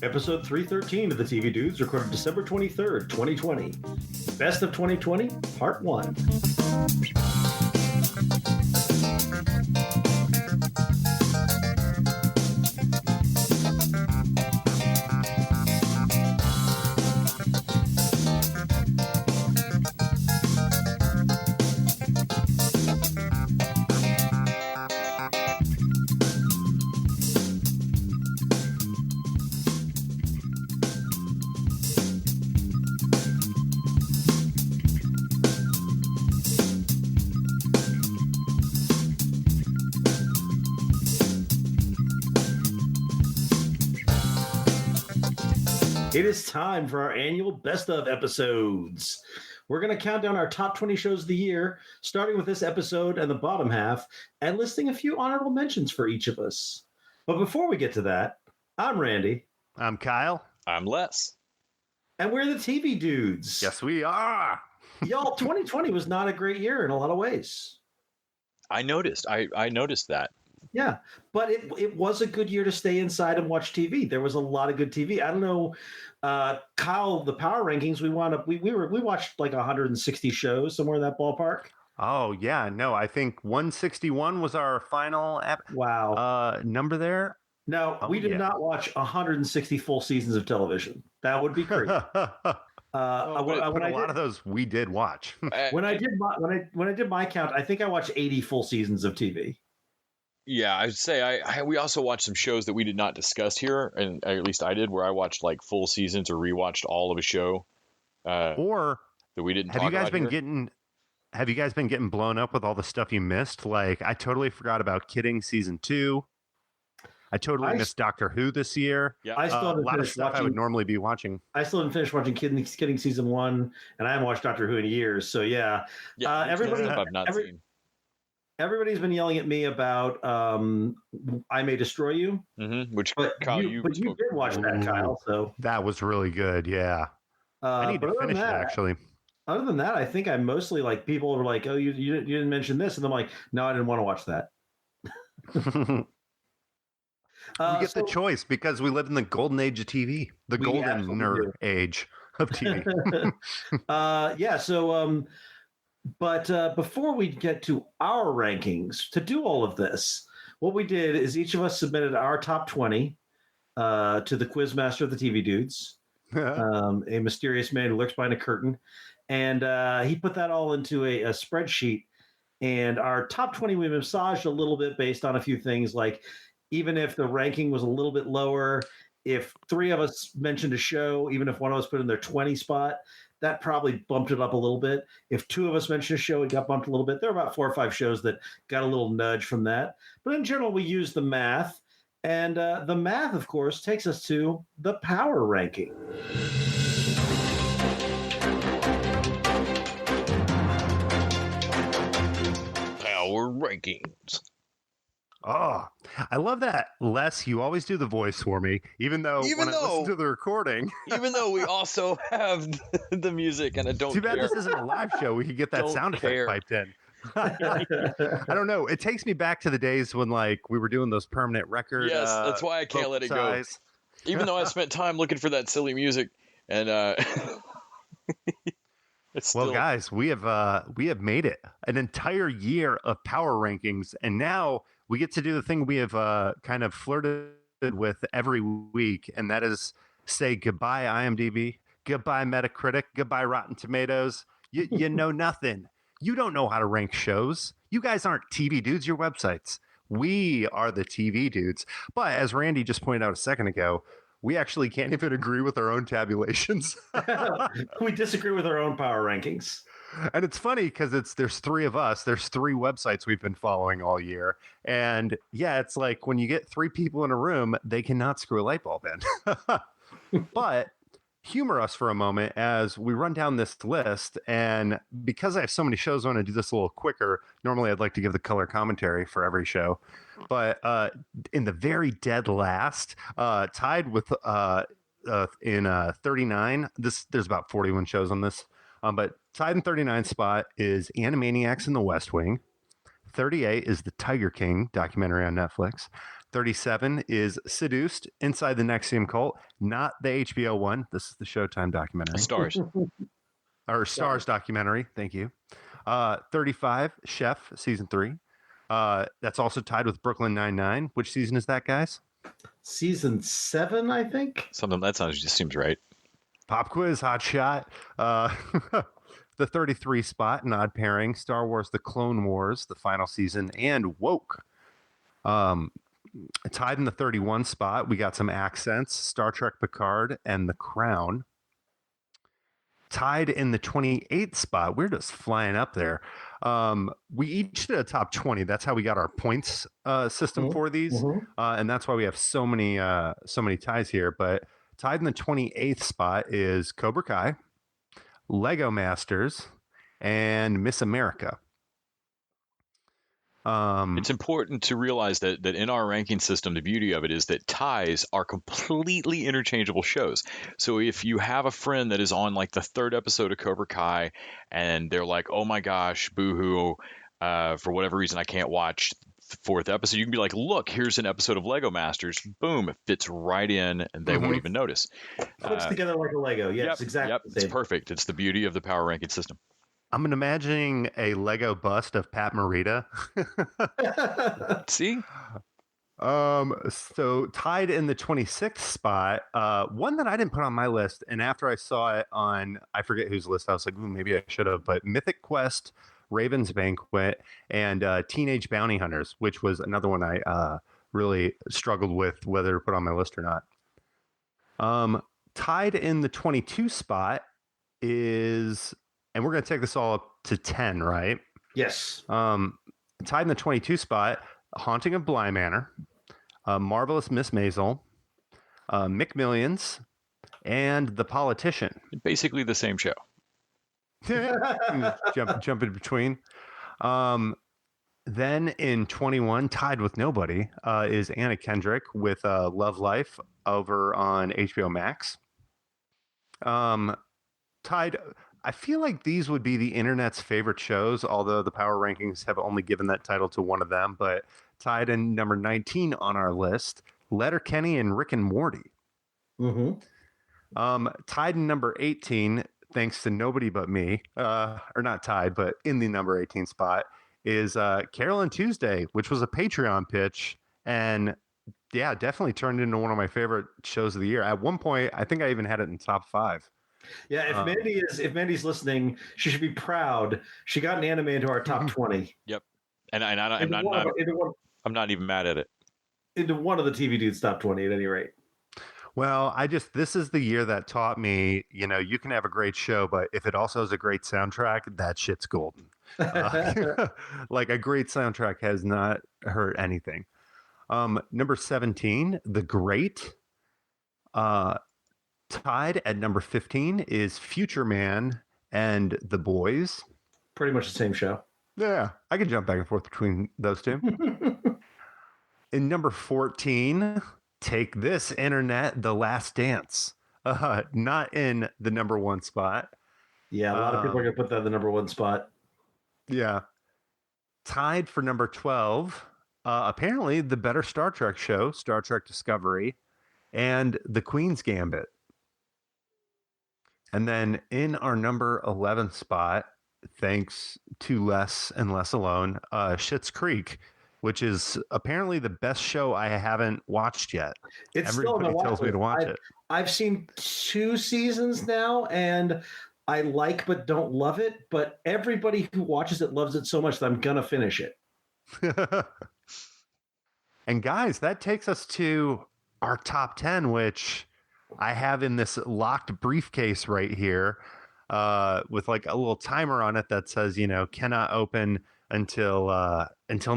Episode 313 of the TV Dudes, recorded December 23rd, 2020. Best of 2020, Part 1. It is time for our annual Best of episodes. We're going to count down our top 20 shows of the year, starting with this episode and the bottom half, and listing a few honorable mentions for each of us. But before we get to that, I'm Randy. I'm Kyle. I'm Les. And we're the TV Dudes. Yes, we are. Y'all, 2020 was not a great year in a lot of ways. I noticed. I noticed that. Yeah, but it was a good year to stay inside and watch TV. There was a lot of good TV. I don't know, Kyle, the power rankings, we watched like 160 shows, somewhere in that ballpark. Oh yeah, no, I think 161 was our final number there. No, we did not watch 160 full seasons of television. That would be crazy. A lot of those we did watch. when I did my count, I think I watched 80 full seasons of TV. Yeah, I'd say we also watched some shows that we did not discuss here, and at least I did, where I watched like full seasons or rewatched all of a show. Or that we didn't. Have you guys been getting blown up with all the stuff you missed? Like, I totally forgot about Kidding season 2. I totally missed Doctor Who this year. Yeah, I still a lot of stuff I would normally be watching. I still didn't finish watching Kidding season 1, and I haven't watched Doctor Who in years. So yeah, I've not seen. Everybody's been yelling at me about I May Destroy You. Mm-hmm. You did watch that, Kyle. So that was really good. Yeah, I need to finish it actually. Other than that, I think I mostly like people were like, "Oh, you didn't mention this," and I'm like, "No, I didn't want to watch that." We get the choice because we live in the golden age of TV, the golden age of TV. But before we get to our rankings, to do all of this, what we did is each of us submitted our top 20 to the Quizmaster of the TV Dudes, a mysterious man who lurks behind a curtain. And he put that all into a spreadsheet. And our top 20 we massaged a little bit based on a few things, like even if the ranking was a little bit lower, if 3 of us mentioned a show, even if one of us put in their 20 spot, that probably bumped it up a little bit. If 2 of us mentioned a show, it got bumped a little bit. There were about 4 or 5 shows that got a little nudge from that. But in general, we use the math. And the math, of course, takes us to the power ranking. Power rankings. Oh, I love that. Les, you always do the voice for me, even though I listen to the recording. Even though we also have the music, and I don't Too bad care. this isn't a live show. We could get that sound effect piped in. I don't know. It takes me back to the days when like we were doing those permanent records. Yes, that's why I can't let it go. Even though I spent time looking for that silly music, and well, guys, we have made it an entire year of power rankings, and now we get to do the thing we have kind of flirted with every week, and that is say goodbye IMDb, goodbye Metacritic, goodbye Rotten Tomatoes. You know nothing. You don't know how to rank shows. You guys aren't TV dudes, you're websites. We are the TV dudes. But as Randy just pointed out a second ago, we actually can't even agree with our own tabulations. We disagree with our own power rankings. And it's funny because there's 3 of us. There's 3 websites we've been following all year. And yeah, it's like when you get 3 people in a room, they cannot screw a light bulb in. But humor us for a moment as we run down this list. And because I have so many shows, I want to do this a little quicker. Normally, I'd like to give the color commentary for every show. But in the very dead last, tied with in 39, there's about 41 shows on this. But tied in 39th spot is Animaniacs in the West Wing. 38 is the Tiger King documentary on Netflix. 37 is Seduced Inside the NXIVM Cult, not the HBO one. This is the Showtime documentary. Stars. Or Stars documentary. Thank you. 35, Chef, season 3. That's also tied with Brooklyn Nine-Nine. Which season is that, guys? Season 7, I think. Something that just seems right. Pop quiz, hot shot. The 33 spot, an odd pairing, Star Wars The Clone Wars, the final season, and Woke. Tied in the 31 spot, we got some accents, Star Trek Picard and The Crown. Tied in the 28th spot, we're just flying up there. We each did a top 20. That's how we got our points system for these. And that's why we have so many ties here. But tied in the 28th spot is Cobra Kai, Lego Masters, and Miss America. It's important to realize that in our ranking system, the beauty of it is that ties are completely interchangeable shows. So if you have a friend that is on like the 3rd episode of Cobra Kai and they're like, oh my gosh, boohoo, for whatever reason I can't watch the 4th episode, you can be like, look, here's an episode of Lego Masters. Boom, it fits right in and they won't even notice. Puts together like a Lego. Yes, exactly. Yep, it's perfect. It's the beauty of the power ranking system. I'm imagining a Lego bust of Pat Morita. See? So tied in the 26th spot, one that I didn't put on my list, and after I saw it on, I forget whose list, I was like, ooh, maybe I should have, but Mythic Quest, Raven's Banquet, and Teenage Bounty Hunters, which was another one I really struggled with whether to put on my list or not. Tied in the 22 spot is, and we're going to take this all up to 10, right? Yes. Tied in the 22 spot, Haunting of Bly Manor, Marvelous Miss Maisel, McMillions, and The Politician. Basically the same show. jump in between. Then in 21, tied with nobody, is Anna Kendrick with Love Life over on HBO Max. Tied, I feel like these would be the internet's favorite shows, although the power rankings have only given that title to one of them. But tied in number 19 on our list, Letterkenny and Rick and Morty. Tied in number 18, thanks to nobody but me, or not tied, but in the number 18 spot, is Carol and Tuesday, which was a Patreon pitch. And yeah, definitely turned into one of my favorite shows of the year. At one point, I think I even had it in top 5. Yeah, if Mandy's listening, she should be proud. She got an anime into our top 20. Yep, and I'm not even mad at it. Into one of the TV Dudes top 20 at any rate. Well, this is the year that taught me, you can have a great show, but if it also has a great soundtrack, that shit's golden. Like a great soundtrack has not hurt anything. Number 17, The Great. Tied at number 15 is Future Man and The Boys. Pretty much the same show. Yeah, I can jump back and forth between those two. In number 14, take this, internet, The Last Dance. Not in the number 1 spot. Yeah, a lot of people are going to put that in the number 1 spot. Yeah. Tied for number 12, apparently the better Star Trek show, Star Trek Discovery, and The Queen's Gambit. And then in our number 11 spot, thanks to Less and Less Alone, Schitt's Creek, which is apparently the best show I haven't watched yet. Everybody tells me to watch it. I've seen 2 seasons now, and I like but don't love it. But everybody who watches it loves it so much that I'm going to finish it. And guys, that takes us to our top 10, which I have in this locked briefcase right here with like a little timer on it that says, cannot open until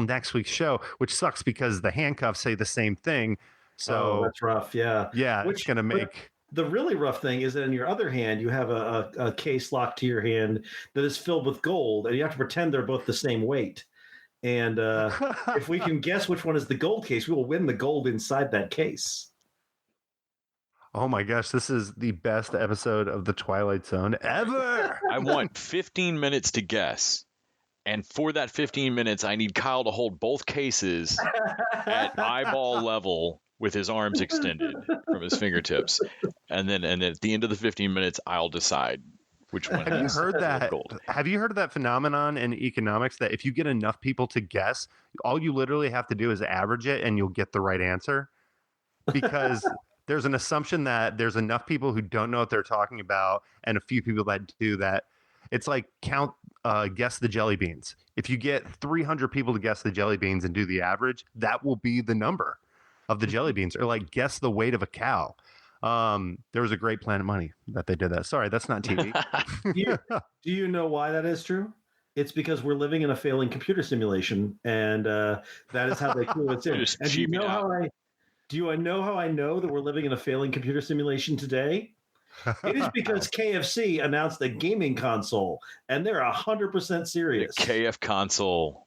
next week's show, which sucks because the handcuffs say the same thing. So that's rough. Yeah. Yeah. It's going to make. The really rough thing is that in your other hand, you have a case locked to your hand that is filled with gold, and you have to pretend they're both the same weight. And if we can guess which one is the gold case, we will win the gold inside that case. Oh my gosh, this is the best episode of The Twilight Zone ever. I want 15 minutes to guess. And for that 15 minutes, I need Kyle to hold both cases at eyeball level with his arms extended from his fingertips. And then at the end of the 15 minutes, I'll decide which one. Have you heard that? Gold. Have you heard of that phenomenon in economics that if you get enough people to guess, all you literally have to do is average it and you'll get the right answer? Because there's an assumption that there's enough people who don't know what they're talking about and a few people that do that. It's like guess the jelly beans. If you get 300 people to guess the jelly beans and do the average, that will be the number of the jelly beans. Or like guess the weight of a cow. There was a great Planet Money that they did that. Sorry, that's not TV. Do you know why that is true? It's because we're living in a failing computer simulation, and that is how they clue us in. Just And cheap it out. do I know how I know that we're living in a failing computer simulation today? It is because KFC announced a gaming console, and they're 100% serious. KF console.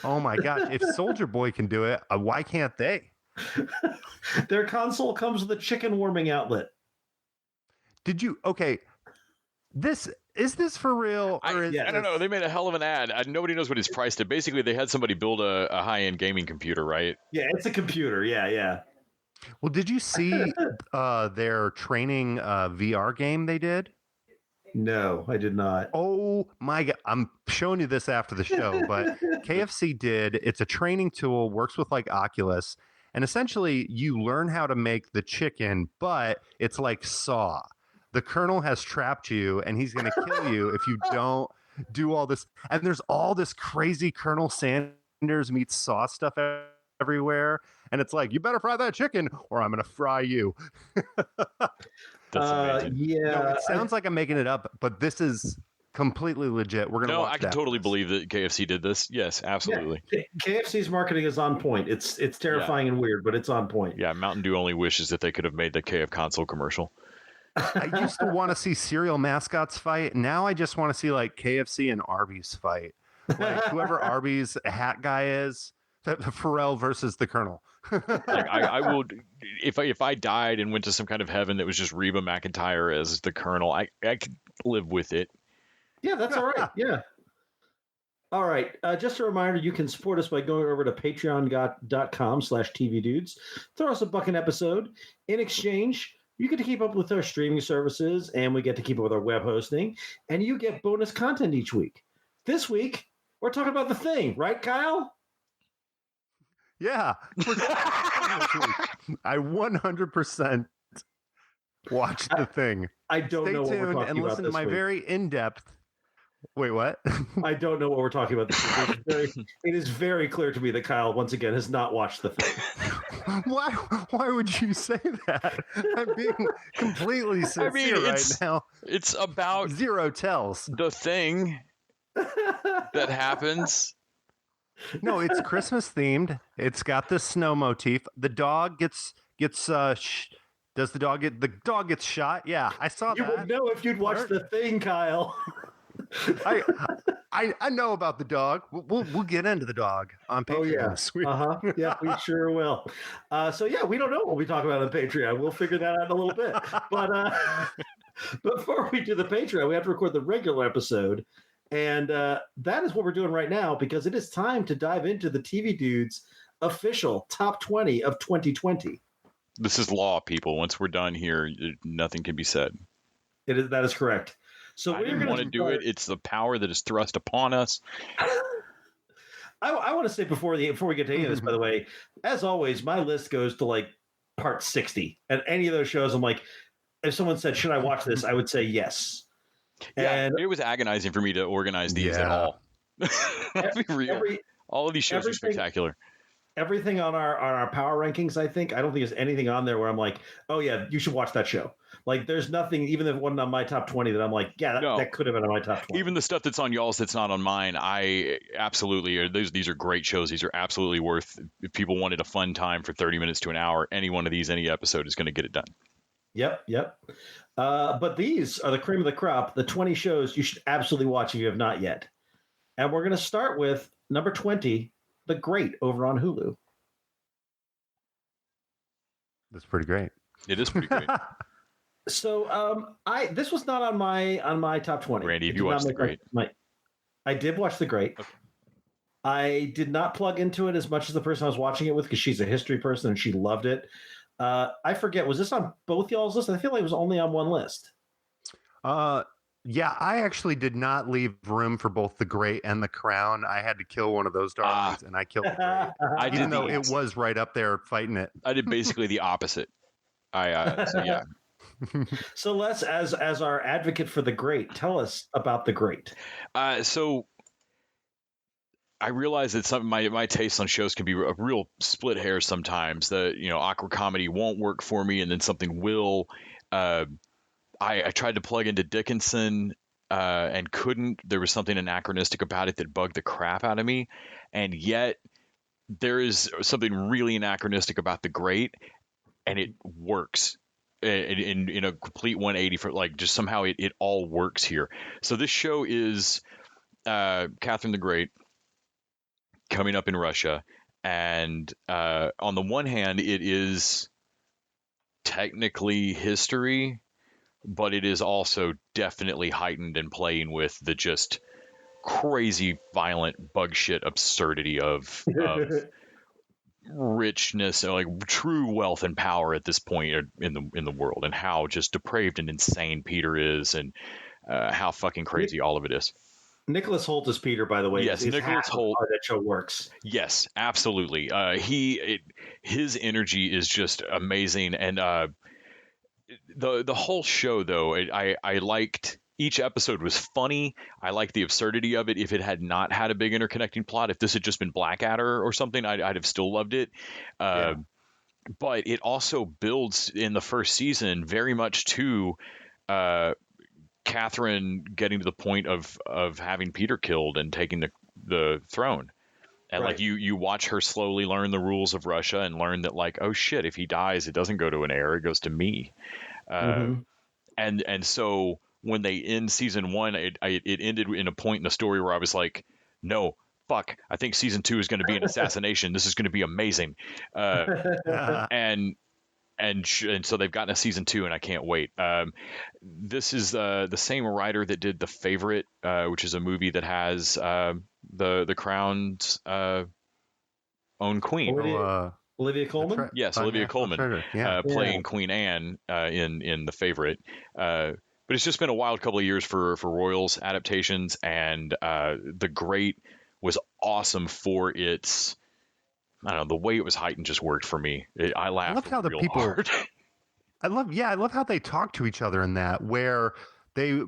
Oh my gosh, if Soldier Boy can do it, why can't they? Their console comes with a chicken warming outlet. Did you? Okay, is this for real? I don't know. They made a hell of an ad. Nobody knows what it's priced at. Basically, they had somebody build a high-end gaming computer, right? Yeah, it's a computer. Yeah. Well, did you see their training VR game they did? No, I did not. Oh my God. I'm showing you this after the show, but KFC did. It's a training tool, works with like Oculus, and essentially you learn how to make the chicken, but it's like Saw. The Colonel has trapped you and he's going to kill you if you don't do all this. And there's all this crazy Colonel Sanders meets Saw stuff everywhere. And it's like, you better fry that chicken or I'm going to fry you. That's amazing. Yeah. No, it sounds like I'm making it up, but this is completely legit. We're going to No, watch I can that. totally believe that KFC did this. Yes, absolutely. Yeah, KFC's marketing is on point. It's terrifying and weird, but it's on point. Yeah, Mountain Dew only wishes that they could have made the KF console commercial. I used to want to see cereal mascots fight. Now I just want to see like KFC and Arby's fight. Like whoever Arby's hat guy is, Pharrell versus the Colonel. Like I will, if I died and went to some kind of heaven that was just Reba McEntire as the Colonel, I could live with it. Yeah, that's all right. Yeah. All right. Just a reminder, you can support us by going over to patreon.com/tvdudes. Throw us a buck an episode. In exchange, you get to keep up with our streaming services, and we get to keep up with our web hosting, and you get bonus content each week. This week, we're talking about The Thing, right, Kyle? Yeah. I 100% watched The Thing. I don't know what we're Stay tuned talking and about listen to this my week. very in-depth. Wait, what? I don't know what we're talking about this week. It is very clear to me that Kyle, once again, has not watched The Thing. Why would you say that? I'm being completely sincere right now. It's about Zero tells. the thing that happens. No, it's Christmas themed. It's got the snow motif. The dog gets does the dog gets shot? Yeah, I saw You that. would know if you'd watched The Thing, Kyle. I know about the dog. We'll get into the dog on Patreon this week. Yeah, we sure will. So yeah, we don't know what we talk about on Patreon. We'll figure that out in a little bit. But before we do the Patreon, we have to record the regular episode. And that is what we're doing right now because it is time to dive into the TV Dudes official top 20 of 2020. This is law, people. Once we're done here, nothing can be said. That is correct. So I we're didn't going want to do it. It's the power that is thrust upon us. I want to say before we get to any of this, by the way, as always, my list goes to like part 60. And any of those shows, I'm like, if someone said, should I watch this? I would say yes. Yeah, And it was agonizing for me to organize these at all. Let's be real. All of these shows are spectacular. Everything on our power rankings, I don't think there's anything on there where I'm like, oh yeah, you should watch that show. Like there's nothing, even if it wasn't on my top 20 that I'm like, yeah, that could have been on my top 20. Even the stuff that's on y'all's that's not on mine, I absolutely, these are great shows. These are absolutely worth, if people wanted a fun time for 30 minutes to an hour, any one of these, any episode is going to get it done. Yep. But these are the cream of the crop, the 20 shows you should absolutely watch if you have not yet. And we're going to start with number 20, The Great, over on Hulu. That's pretty great. It is pretty great. So this was not on my top 20. Randy, have you watched The Great? I did watch The Great. Okay. I did not plug into it as much as the person I was watching it with because she's a history person and she loved it. I forget, was this on both y'all's lists? I feel like it was only on one list. Yeah, I actually did not leave room for both The Great and The Crown. I had to kill one of those darlings, and I killed The Great. Even though it was right up there fighting it. I did basically the opposite. So yeah. So Les, as our advocate for The Great, tell us about The Great. So I realize that some my tastes on shows can be a real split hair sometimes. Awkward comedy won't work for me, and then something will. I tried to plug into Dickinson and couldn't. There was something anachronistic about it that bugged the crap out of me, and yet there is something really anachronistic about The Great, and it works in a complete 180 for like just somehow it all works here. So this show is Catherine the Great coming up in Russia, and on the one hand, it is technically history, but it is also definitely heightened and playing with the just crazy, violent, bug shit absurdity of richness, like true wealth and power at this point in the world, and how just depraved and insane Peter is, and how fucking crazy all of it is. Nicholas Hoult is Peter, by the way. Yes, Nicholas Hoult. How that show works. Yes, absolutely. His energy is just amazing, and the whole show, though, I liked. Each episode was funny. I liked the absurdity of it. If it had not had a big interconnecting plot, if this had just been Blackadder or something, I'd have still loved it. But it also builds in the first season very much to Catherine getting to the point of having Peter killed and taking the throne. And Right. like you watch her slowly learn the rules of Russia and learn that, like, oh shit, if he dies, it doesn't go to an heir, it goes to me. And so when they end season 1, it ended in a point in the story where I was like, no, fuck, I think season 2 is going to be an assassination. This is going to be amazing. And so they've gotten a season 2, and I can't wait. This is the same writer that did The Favorite, which is a movie that has the Crown's own queen. Olivia Colman? Right. Yes, Olivia Colman playing Queen Anne in The Favorite. But it's just been a wild couple of years for Royals adaptations, and The Great was awesome for its... I don't know, the way it was heightened just worked for me. I laughed. I love how the people. Hard. I love how they talk to each other in that, where they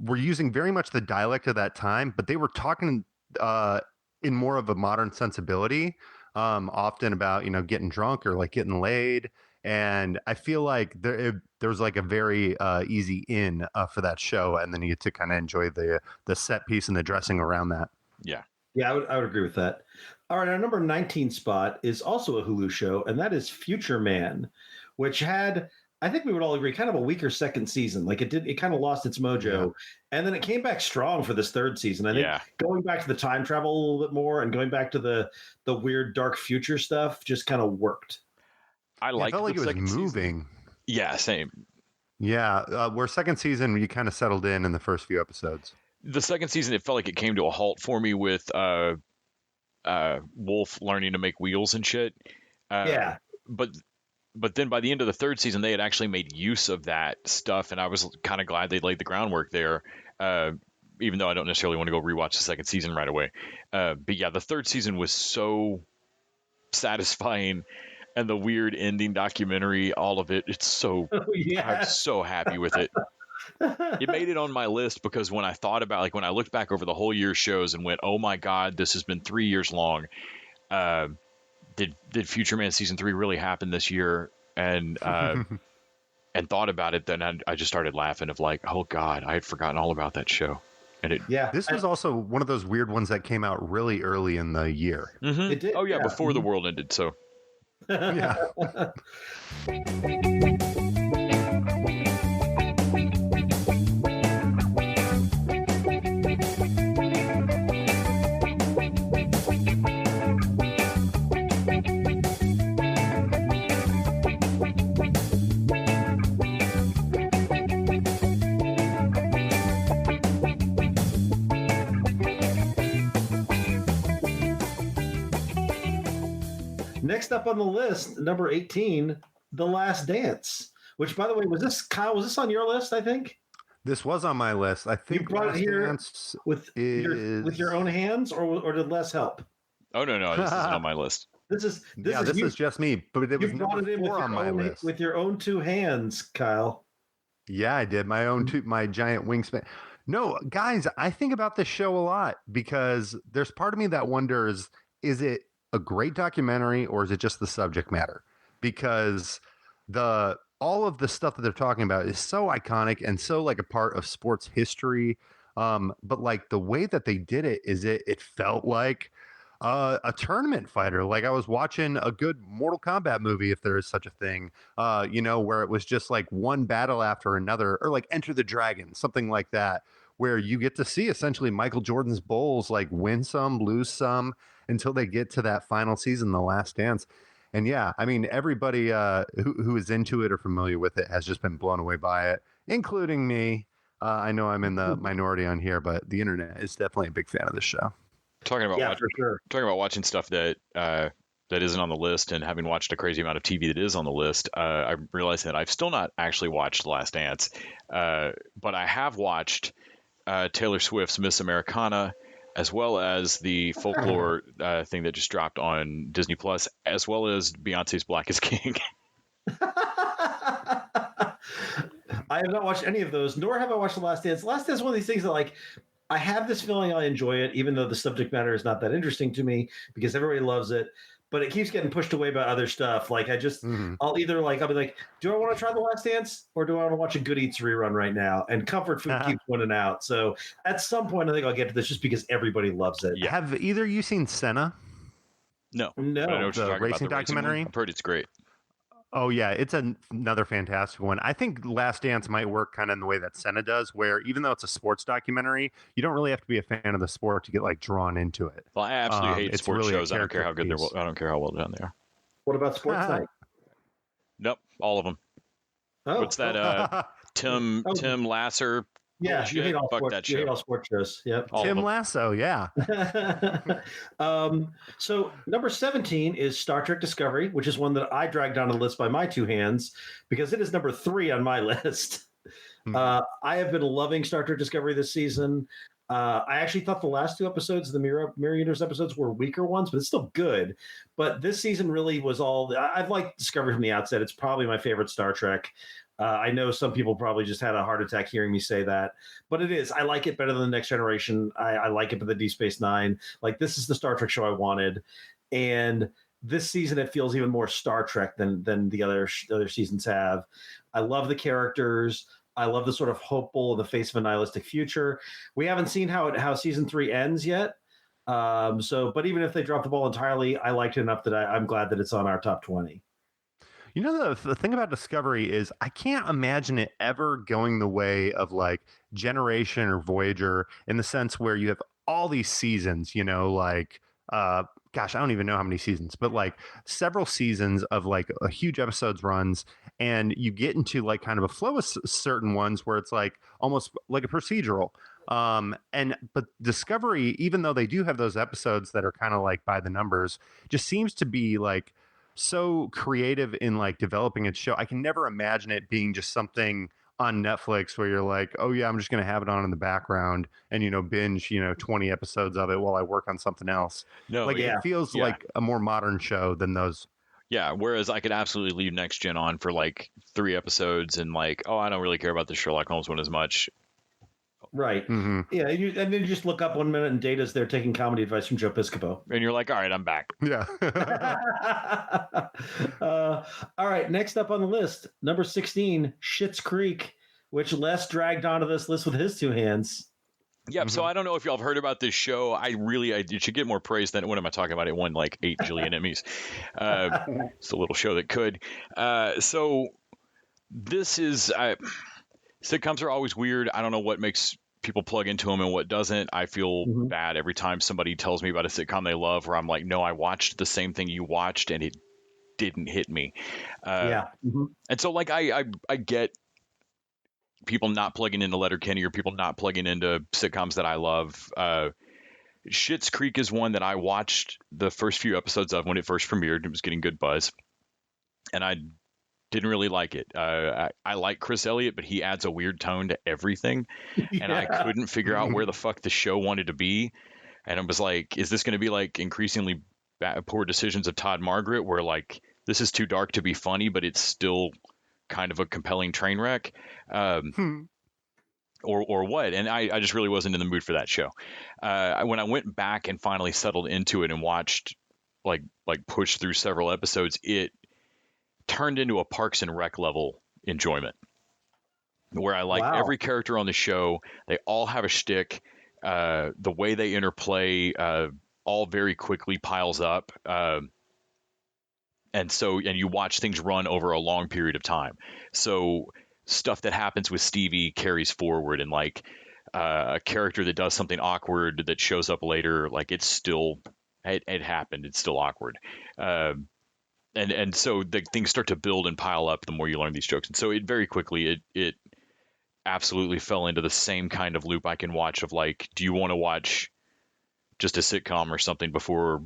were using very much the dialect of that time, but they were talking in more of a modern sensibility, often about getting drunk or like getting laid. And I feel like there was like a very easy in for that show, and then you get to kind of enjoy the set piece and the dressing around that. Yeah. Yeah, I would agree with that. All right, our number 19 spot is also a Hulu show, and that is Future Man, which had, I think we would all agree, kind of a weaker second season. Like it kind of lost its mojo, and then it came back strong for this third season. I think going back to the time travel a little bit more and going back to the weird dark future stuff just kind of worked. I felt like it was moving. Season. Yeah, same. Yeah, where second season you kind of settled in the first few episodes. The second season, it felt like it came to a halt for me with Wolf learning to make wheels and shit. But then by the end of the third season, they had actually made use of that stuff, and I was kind of glad they laid the groundwork there, even though I don't necessarily want to go rewatch the second season right away. But yeah, the third season was so satisfying, and the weird ending documentary, all of it, it's so... I'm so happy with it. It made it on my list because when I thought about, like, when I looked back over the whole year's shows and went, oh my God, this has been 3 years long. Did Future Man season 3 really happen this year? And and thought about it, then I just started laughing of like, oh God, I had forgotten all about that show. And this was also one of those weird ones that came out really early in the year. Mm-hmm. It did, before the world ended. So yeah. Next up on the list, number 18, The Last Dance. Which, by the way, was this on your list? I think This was on my list. I think you brought it here Dance with your own hands, or did Les help? Oh no, this isn't on my list. This is just me, but it was brought number it in 4 on my list. with your own two hands, Kyle. Yeah, I did my own my giant wingspan. No, guys, I think about this show a lot because there's part of me that wonders, is it a great documentary or is it just the subject matter? Because all of the stuff that they're talking about is so iconic and so like a part of sports history. But like the way that they did it is it felt like a tournament fighter. Like I was watching a good Mortal Kombat movie, if there is such a thing, where it was just like one battle after another, or like Enter the Dragon, something like that, where you get to see essentially Michael Jordan's Bulls like win some, lose some until they get to that final season, The Last Dance. And yeah, I mean, everybody who is into it or familiar with it has just been blown away by it, including me. I know I'm in the minority on here, but the internet is definitely a big fan of this show. Talking about watching stuff that isn't on the list, and having watched a crazy amount of TV that is on the list, I realized that I've still not actually watched The Last Dance, but I have watched Taylor Swift's Miss Americana, as well as the folklore thing that just dropped on Disney Plus, as well as Beyonce's Black is King. I have not watched any of those, nor have I watched The Last Dance. The Last Dance is one of these things that, like, I have this feeling I enjoy it, even though the subject matter is not that interesting to me because everybody loves it. But it keeps getting pushed away by other stuff. Like I'll be like, do I want to try The Last Dance or do I want to watch a Good Eats rerun right now? And comfort food keeps winning out. So at some point, I think I'll get to this just because everybody loves it. Yeah. Have either of you seen Senna? No. I know the racing documentary. I've heard it's great. Oh yeah, it's another fantastic one. I think Last Dance might work kind of in the way that Senna does, where even though it's a sports documentary, you don't really have to be a fan of the sport to get like drawn into it. Well, I absolutely hate sports really shows. I don't care how good I don't care how well done they are. What about Sports Night? Nope, all of them. Oh, what's that? Tim Lasser. Yeah, you hate all Fuck sports. that You show. hate all sports shows. Yep. Tim Lasso, yeah. So number 17 is Star Trek Discovery, which is one that I dragged down the list by my two hands because it is number 3 on my list. I have been loving Star Trek Discovery this season. I actually thought the last 2 episodes, the Mirror Universe episodes, were weaker ones, but it's still good. But this season really was all. I've liked Discovery from the outset. It's probably my favorite Star Trek. I know some people probably just had a heart attack hearing me say that, but it is. I like it better than the Next Generation. I like it for the Deep Space Nine. Like, this is the Star Trek show I wanted, and this season it feels even more Star Trek than the other seasons have. I love the characters. I love the sort of hopeful in the face of a nihilistic future. We haven't seen how season 3 ends yet. But even if they drop the ball entirely, I liked it enough that I'm glad that it's on our top 20. You know, the thing about Discovery is I can't imagine it ever going the way of like Generation or Voyager, in the sense where you have all these seasons, like, gosh, I don't even know how many seasons, but like several seasons of like a huge episodes runs, and you get into like kind of a flow of certain ones where it's like almost like a procedural. But Discovery, even though they do have those episodes that are kind of like by the numbers, just seems to be like so creative in like developing its show. I can never imagine it being just something on Netflix where you're like, oh yeah, I'm just going to have it on in the background and, binge, 20 episodes of it while I work on something else. No, like, it feels like a more modern show than those. Yeah. Whereas I could absolutely leave Next Gen on for like 3 episodes and like, oh, I don't really care about the Sherlock Holmes one as much. Right. Mm-hmm. Yeah. And then you just look up 1 minute and Data's there taking comedy advice from Joe Piscopo. And you're like, all right, I'm back. Yeah. All right. Next up on the list, number 16, Schitt's Creek, which Les dragged onto this list with his 2 hands. Yeah, so I don't know if y'all have heard about this show. It should get more praise than, what am I talking about? It won like 8 jillion Emmys. It's a little show that could. So this is, sitcoms are always weird. I don't know what makes people plug into them and what doesn't. I feel bad every time somebody tells me about a sitcom they love, where I'm like, no, I watched the same thing you watched and it didn't hit me. And so like, I get people not plugging into Letterkenny or people not plugging into sitcoms that I love. Schitt's Creek is one that I watched the first few episodes of when it first premiered. It was getting good buzz, and I didn't really like it. I like Chris Elliott, but he adds a weird tone to everything, and I couldn't figure out where the fuck the show wanted to be. And it was like, is this going to be like increasingly poor decisions of Todd Margaret, where like this is too dark to be funny, but it's still kind of a compelling train wreck, or what? And I just really wasn't in the mood for that show. When I went back and finally settled into it and watched like pushed through several episodes, it turned into a Parks and Rec level enjoyment, where I like every character on the show. They all have a shtick. The way they interplay all very quickly piles up. And you watch things run over a long period of time. So stuff that happens with Stevie carries forward, and like a character that does something awkward that shows up later, like it happened. It's still awkward. And so the things start to build and pile up the more you learn these jokes. And so it very quickly, it absolutely fell into the same kind of loop I can watch of like, do you want to watch just a sitcom or something before,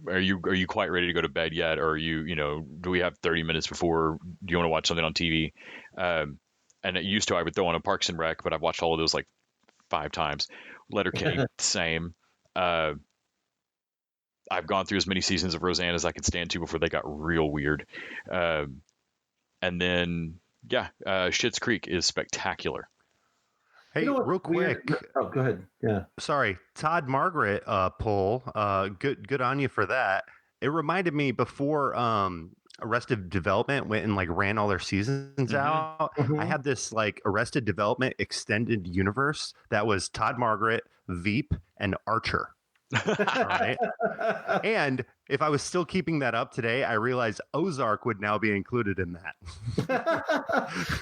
are you quite ready to go to bed yet? Or do we have 30 minutes before, do you want to watch something on TV? And it used to, I would throw on a Parks and Rec, but I've watched all of those like 5 times. Letterkenny, same. I've gone through as many seasons of Roseanne as I could stand to before they got real weird. And then, Schitt's Creek is spectacular. Hey, real quick. Oh, go ahead. Yeah. Sorry, Todd Margaret poll. Good on you for that. It reminded me before Arrested Development went and like ran all their seasons out. I had this like Arrested Development extended universe that was Todd Margaret, Veep, and Archer. All right. And if I was still keeping that up today, I realized Ozark would now be included in that.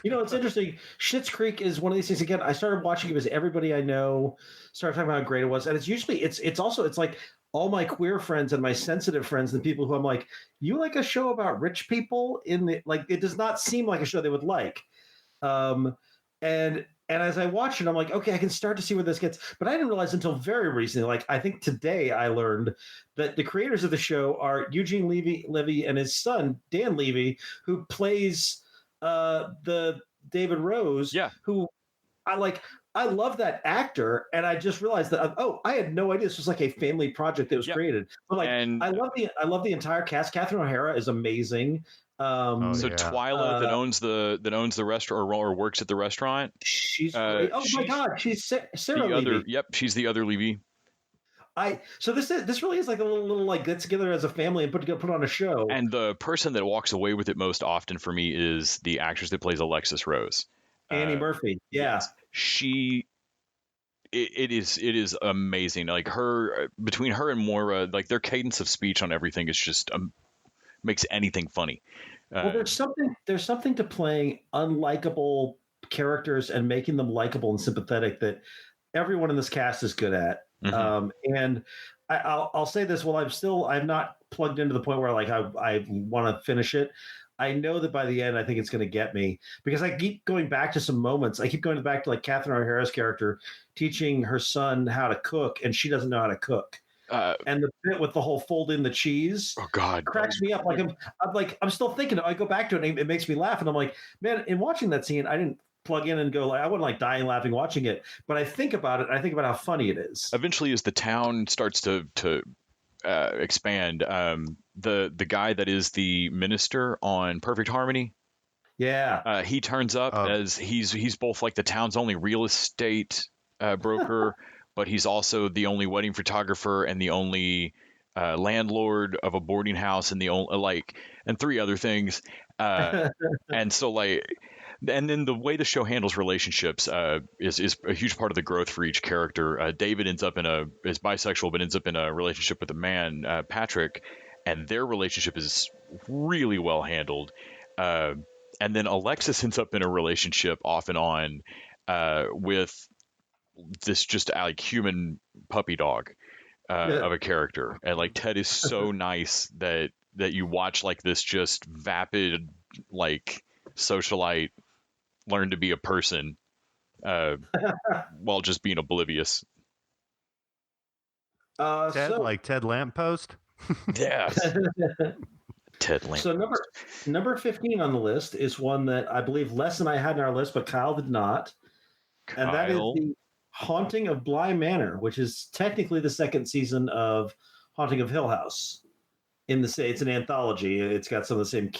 It's interesting. Schitt's Creek is one of these things. Again, I started watching it because everybody I know started talking about how great it was, and it's usually it's also like all my queer friends and my sensitive friends and people who I'm like, you like a show about rich people it does not seem like a show they would like. And as I watch it, I'm like, okay, I can start to see where this gets. But I didn't realize until very recently, like I think today I learned that the creators of the show are Eugene Levy and his son, Dan Levy, who plays the David Rose, who I love that actor, and I just realized that I had no idea this was like a family project that was created. But I love the entire cast. Catherine O'Hara is amazing. Twyla that owns the restaurant or works at the restaurant. She's my God, she's Sarah Levy. She's the other Levy. So this really is like a little like get together as a family and put on a show. And the person that walks away with it most often for me is the actress that plays Alexis Rose, Annie Murphy. Yeah, yes. It is amazing. Like between her and Moira, like their cadence of speech on everything is just makes anything funny. Well, there's something to playing unlikable characters and making them likable and sympathetic that everyone in this cast is good at. And I'll say this: while I'm not plugged into the point where like I want to finish it. I know that by the end, I think it's going to get me because I keep going back to some moments. I keep going back to like Catherine O'Hara's character teaching her son how to cook, and she doesn't know how to cook. And the bit with the whole fold in the cheese, oh God, cracks me up. Like I'm still thinking. I go back to it, and it makes me laugh. And I'm like, man, in watching that scene, I didn't plug in and go like I wasn't like dying laughing watching it, but I think about it. And I think about how funny it is. Eventually, as the town starts to expand, the guy that is the minister on Perfect Harmony, he turns up as he's both like the town's only real estate broker. But he's also the only wedding photographer and the only landlord of a boarding house and the only and 3 other things. And so and then the way the show handles relationships is a huge part of the growth for each character. David is bisexual, but ends up in a relationship with a man, Patrick, and their relationship is really well handled. And then Alexis ends up in a relationship off and on with this just like human puppy dog of a character, and like Ted is so nice that you watch like this just vapid like socialite learn to be a person while just being oblivious. Ted, like Ted Lamppost. Yes. Ted Lamppost. So number 15 on the list is one that I believe Les and I had in our list, but Kyle did not. Kyle. And that is The Haunting of Bly Manor, which is technically the second season of Haunting of Hill House. It's an anthology. It's got some of the same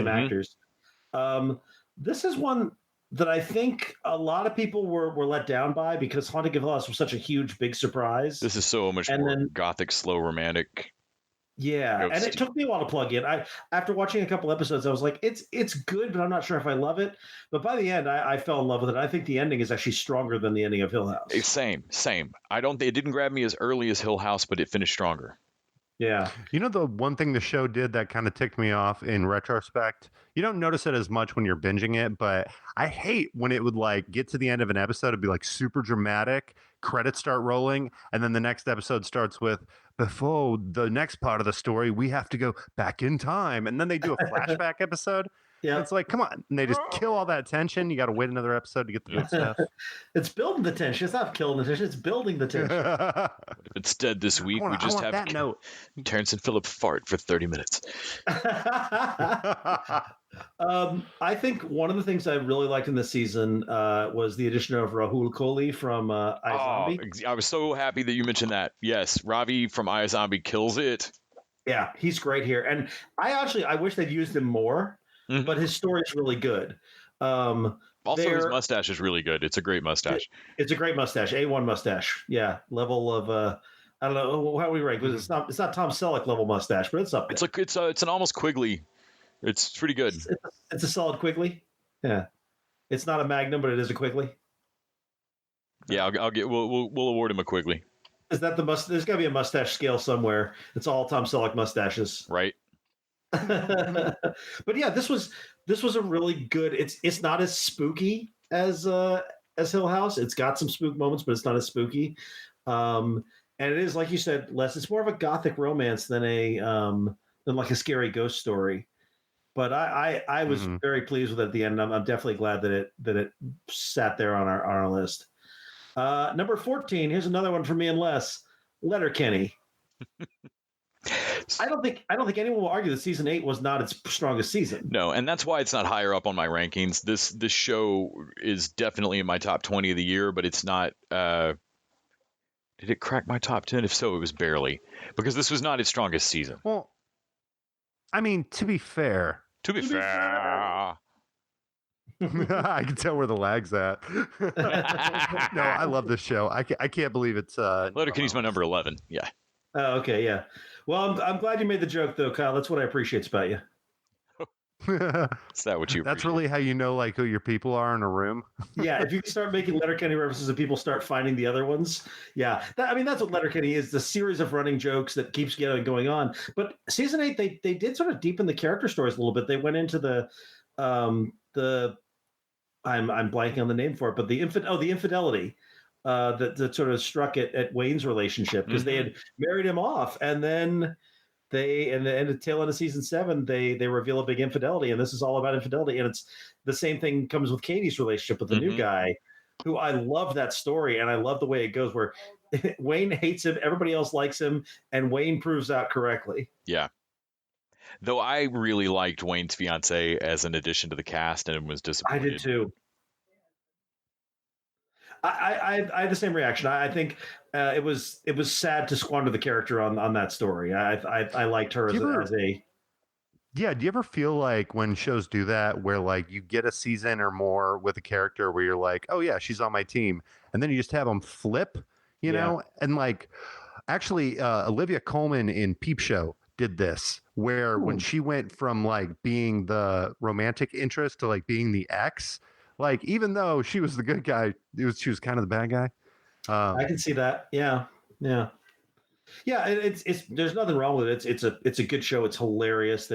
actors. This is one that I think a lot of people were let down by because Haunting of Hill House was such a huge, big surprise. This is so much more gothic, slow, romantic. Yeah, and it took me a while to plug in. After watching a couple episodes, I was like, it's good, but I'm not sure if I love it. But by the end, I fell in love with it. I think the ending is actually stronger than the ending of Hill House. Same. It didn't grab me as early as Hill House, but it finished stronger. Yeah. You know, the one thing the show did that kind of ticked me off in retrospect, you don't notice it as much when you're binging it, but I hate when it would like get to the end of an episode, it'd be like super dramatic, credits start rolling, and then the next episode starts with, before the next part of the story, we have to go back in time. And then they do a flashback episode. Yeah. It's like, come on. And they just kill all that tension. You got to wait another episode to get the good stuff. It's building the tension. It's not killing the tension. It's building the tension. Instead, this week, we just have that note. Terrence and Phillip fart for 30 minutes. I think one of the things I really liked in this season was the addition of Rahul Kohli from iZombie. I was so happy that you mentioned that. Yes, Ravi from iZombie kills it. Yeah, he's great here. And I wish they'd used him more. Mm-hmm. But his story is really good. Also, his mustache is really good. It's a great mustache. It's a great mustache. A1 mustache. Yeah. Level of I don't know how we rank. It's not Tom Selleck level mustache, but it's up there. It's an almost Quigley. It's pretty good. It's a solid Quigley. Yeah. It's not a Magnum, but it is a Quigley. Yeah, we'll award him a Quigley. Is that there's got to be a mustache scale somewhere. It's all Tom Selleck mustaches. Right. But yeah, this was a really good. It's not as spooky as Hill House. It's got some spook moments, but it's not as spooky. And it is, like you said, Les. It's more of a gothic romance than like a scary ghost story. But I was very pleased with it at the end. I'm definitely glad that it sat there on our list. Number 14. Here's another one for me and Les. Letterkenny. I don't think anyone will argue that season 8 was not its strongest season. No, and that's why it's not higher up on my rankings. This show is definitely in my top 20 of the year, but it's not. Did it crack my top 10? If so, it was barely, because this was not its strongest season. Well, I mean, to be fair. I can tell where the lag's at. No, I love this show. I can't believe it's. Letterkenny's my number 11. Yeah. Oh, okay, yeah. Well, I'm glad you made the joke, though, Kyle. That's what I appreciate about you. Is that what you appreciate? That's really how you know, like, who your people are in a room? Yeah, if you start making Letterkenny references and people start finding the other ones, yeah. That's what Letterkenny is, the series of running jokes that keeps going on. But season 8, they did sort of deepen the character stories a little bit. They went into the I'm blanking on the name for it, but the infidelity. That sort of struck at Wayne's relationship because they had married him off, and then in the tail end of season 7 they reveal a big infidelity, and this is all about infidelity, and it's the same thing comes with Katie's relationship with the new guy, who I love that story, and I love the way it goes where Wayne hates him, everybody else likes him, and Wayne proves out correctly. Yeah. Though I really liked Wayne's fiance as an addition to the cast, and was disappointed. I did too. I had the same reaction. I think it was sad to squander the character on that story. I liked her as a. Yeah, do you ever feel like when shows do that, where like you get a season or more with a character where you're like, oh yeah, she's on my team, and then you just have them flip, you know? And like, actually, Olivia Colman in Peep Show did this, where when she went from like being the romantic interest to like being the ex. Like, even though she was the good guy, she was kind of the bad guy. I can see that. Yeah. It's there's nothing wrong with it. It's a good show. It's hilarious.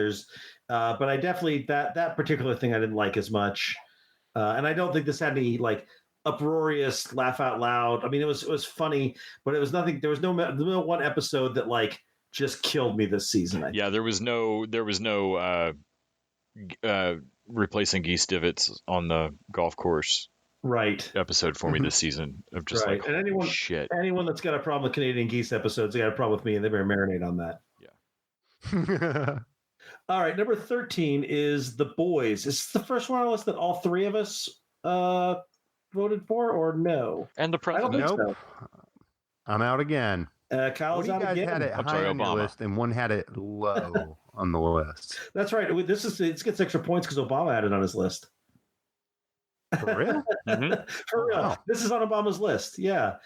But I definitely that particular thing I didn't like as much, and I don't think this had any like uproarious laugh out loud. I mean, it was funny, but it was nothing. There was no one episode that like just killed me this season. Yeah, there was no replacing geese divots on the golf course Right. episode for me this season of just Right. like, And holy shit. anyone that's got a problem with Canadian Geese episodes, they got a problem with me, and they better marinate on that. All right, number 13 is The Boys. Is this the first one on the list that all three of us voted for, or no? And the I don't president. think Nope. I'm out again. so. One Kyle's of you out guys again. had it I'm high sorry, on your Obama. list, and one had it low on the list. That's right. This gets extra points because Obama had it on his list. For real? For real. Wow. This is on Obama's list. Yeah.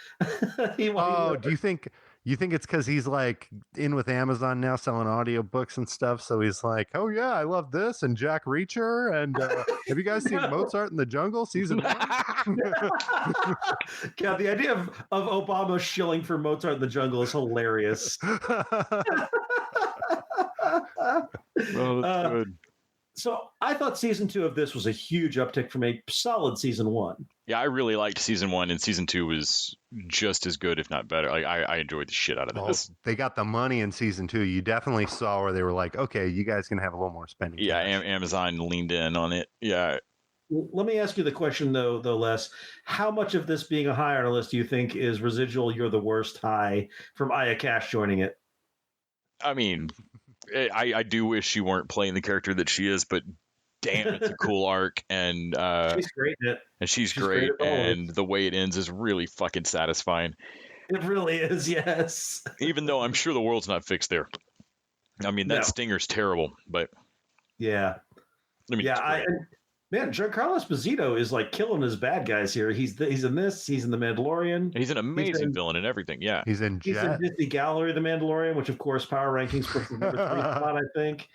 Oh, do you think it's because he's like in with Amazon now selling audiobooks and stuff? So he's like, oh yeah, I love this and Jack Reacher and have you guys seen Mozart in the Jungle season 1? Yeah, the idea of Obama shilling for Mozart in the Jungle is hilarious. Oh, that's good. So I thought season 2 of this was a huge uptick from a solid season 1. Yeah, I really liked season 1, and season 2 was just as good, if not better. Like I enjoyed the shit out of this. They got the money in season 2. You definitely saw where they were like, okay, you guys can have a little more spending. Yeah, cash. Amazon leaned in on it. Yeah. Let me ask you the question though, Les. How much of this being a high on our list do you think is residual "You're the Worst" high from Aya Cash joining it? I mean, I do wish she weren't playing the character that she is, but damn, it's a cool arc, and She's great in it. and she's great great, at all. and the way it ends is really fucking satisfying. It really is, yes. Even though I'm sure the world's not fixed there. I mean, that No. stinger's terrible, but Yeah. I mean, Yeah, man, Giancarlo Esposito is like killing his bad guys here. He's in this. He's in The Mandalorian. he's an amazing in- villain and everything. Yeah. He's in He's Jet. in Disney Gallery, The Mandalorian, which of course Power Rankings puts him number 3 spot, I think.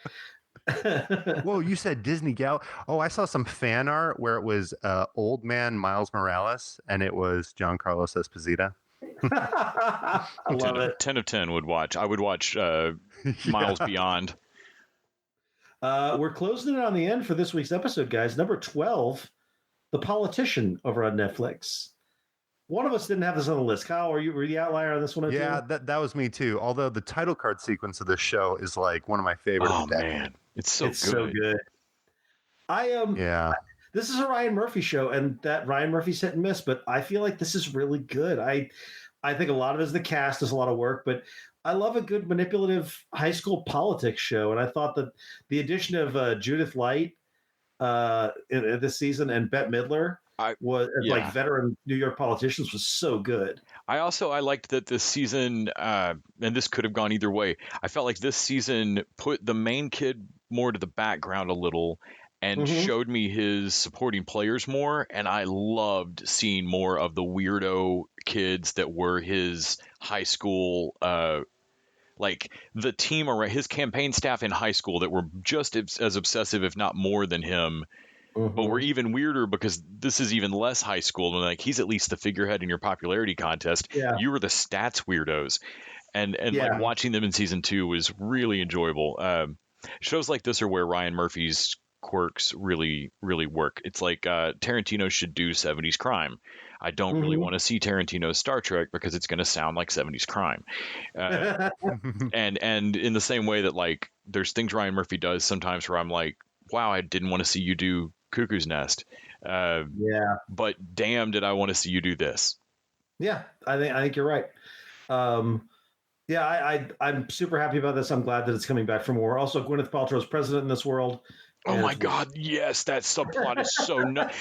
Whoa, you said Disney Gal. Oh, I saw some fan art where it was old man Miles Morales and it was Giancarlo Esposito. I love it. 10 of 10 would watch. I would watch Miles Beyond. We're closing it on the end for this week's episode, guys. Number 12, The Politician over on Netflix. One of us didn't have this on the list. Kyle, were you the outlier on this one? Yeah, that was me too. Although the title card sequence of this show is like one of my favorite. Oh of the decade. man, it's so It's good. so good. Yeah. This is a Ryan Murphy show, and that Ryan Murphy's hit and miss, but I feel like this is really good. I think a lot of it is the cast, is a lot of work, but I love a good manipulative high school politics show. And I thought that the addition of Judith Light in this season and Bette Midler like veteran New York politicians was so good. I liked that this season, and this could have gone either way. I felt like this season put the main kid more to the background a little and showed me his supporting players more. And I loved seeing more of the weirdo kids that were his high school, like the team around his campaign staff in high school that were just as obsessive, if not more than him. But we're even weirder because this is even less high school. And like, he's at least the figurehead in your popularity contest. Yeah. You were the stats weirdos. And like watching them in season 2 was really enjoyable. Shows like this are where Ryan Murphy's quirks really, really work. It's like Tarantino should do 70s crime. I don't really want to see Tarantino's Star Trek because it's going to sound like 70s crime. And in the same way that like there's things Ryan Murphy does sometimes where I'm like, wow, I didn't want to see you do Cuckoo's Nest. But damn, did I want to see you do this? Yeah, I think you're right. I'm super happy about this. I'm glad that it's coming back for more. Also, Gwyneth Paltrow's president in this world. Oh my God, yes, that subplot is so nuts.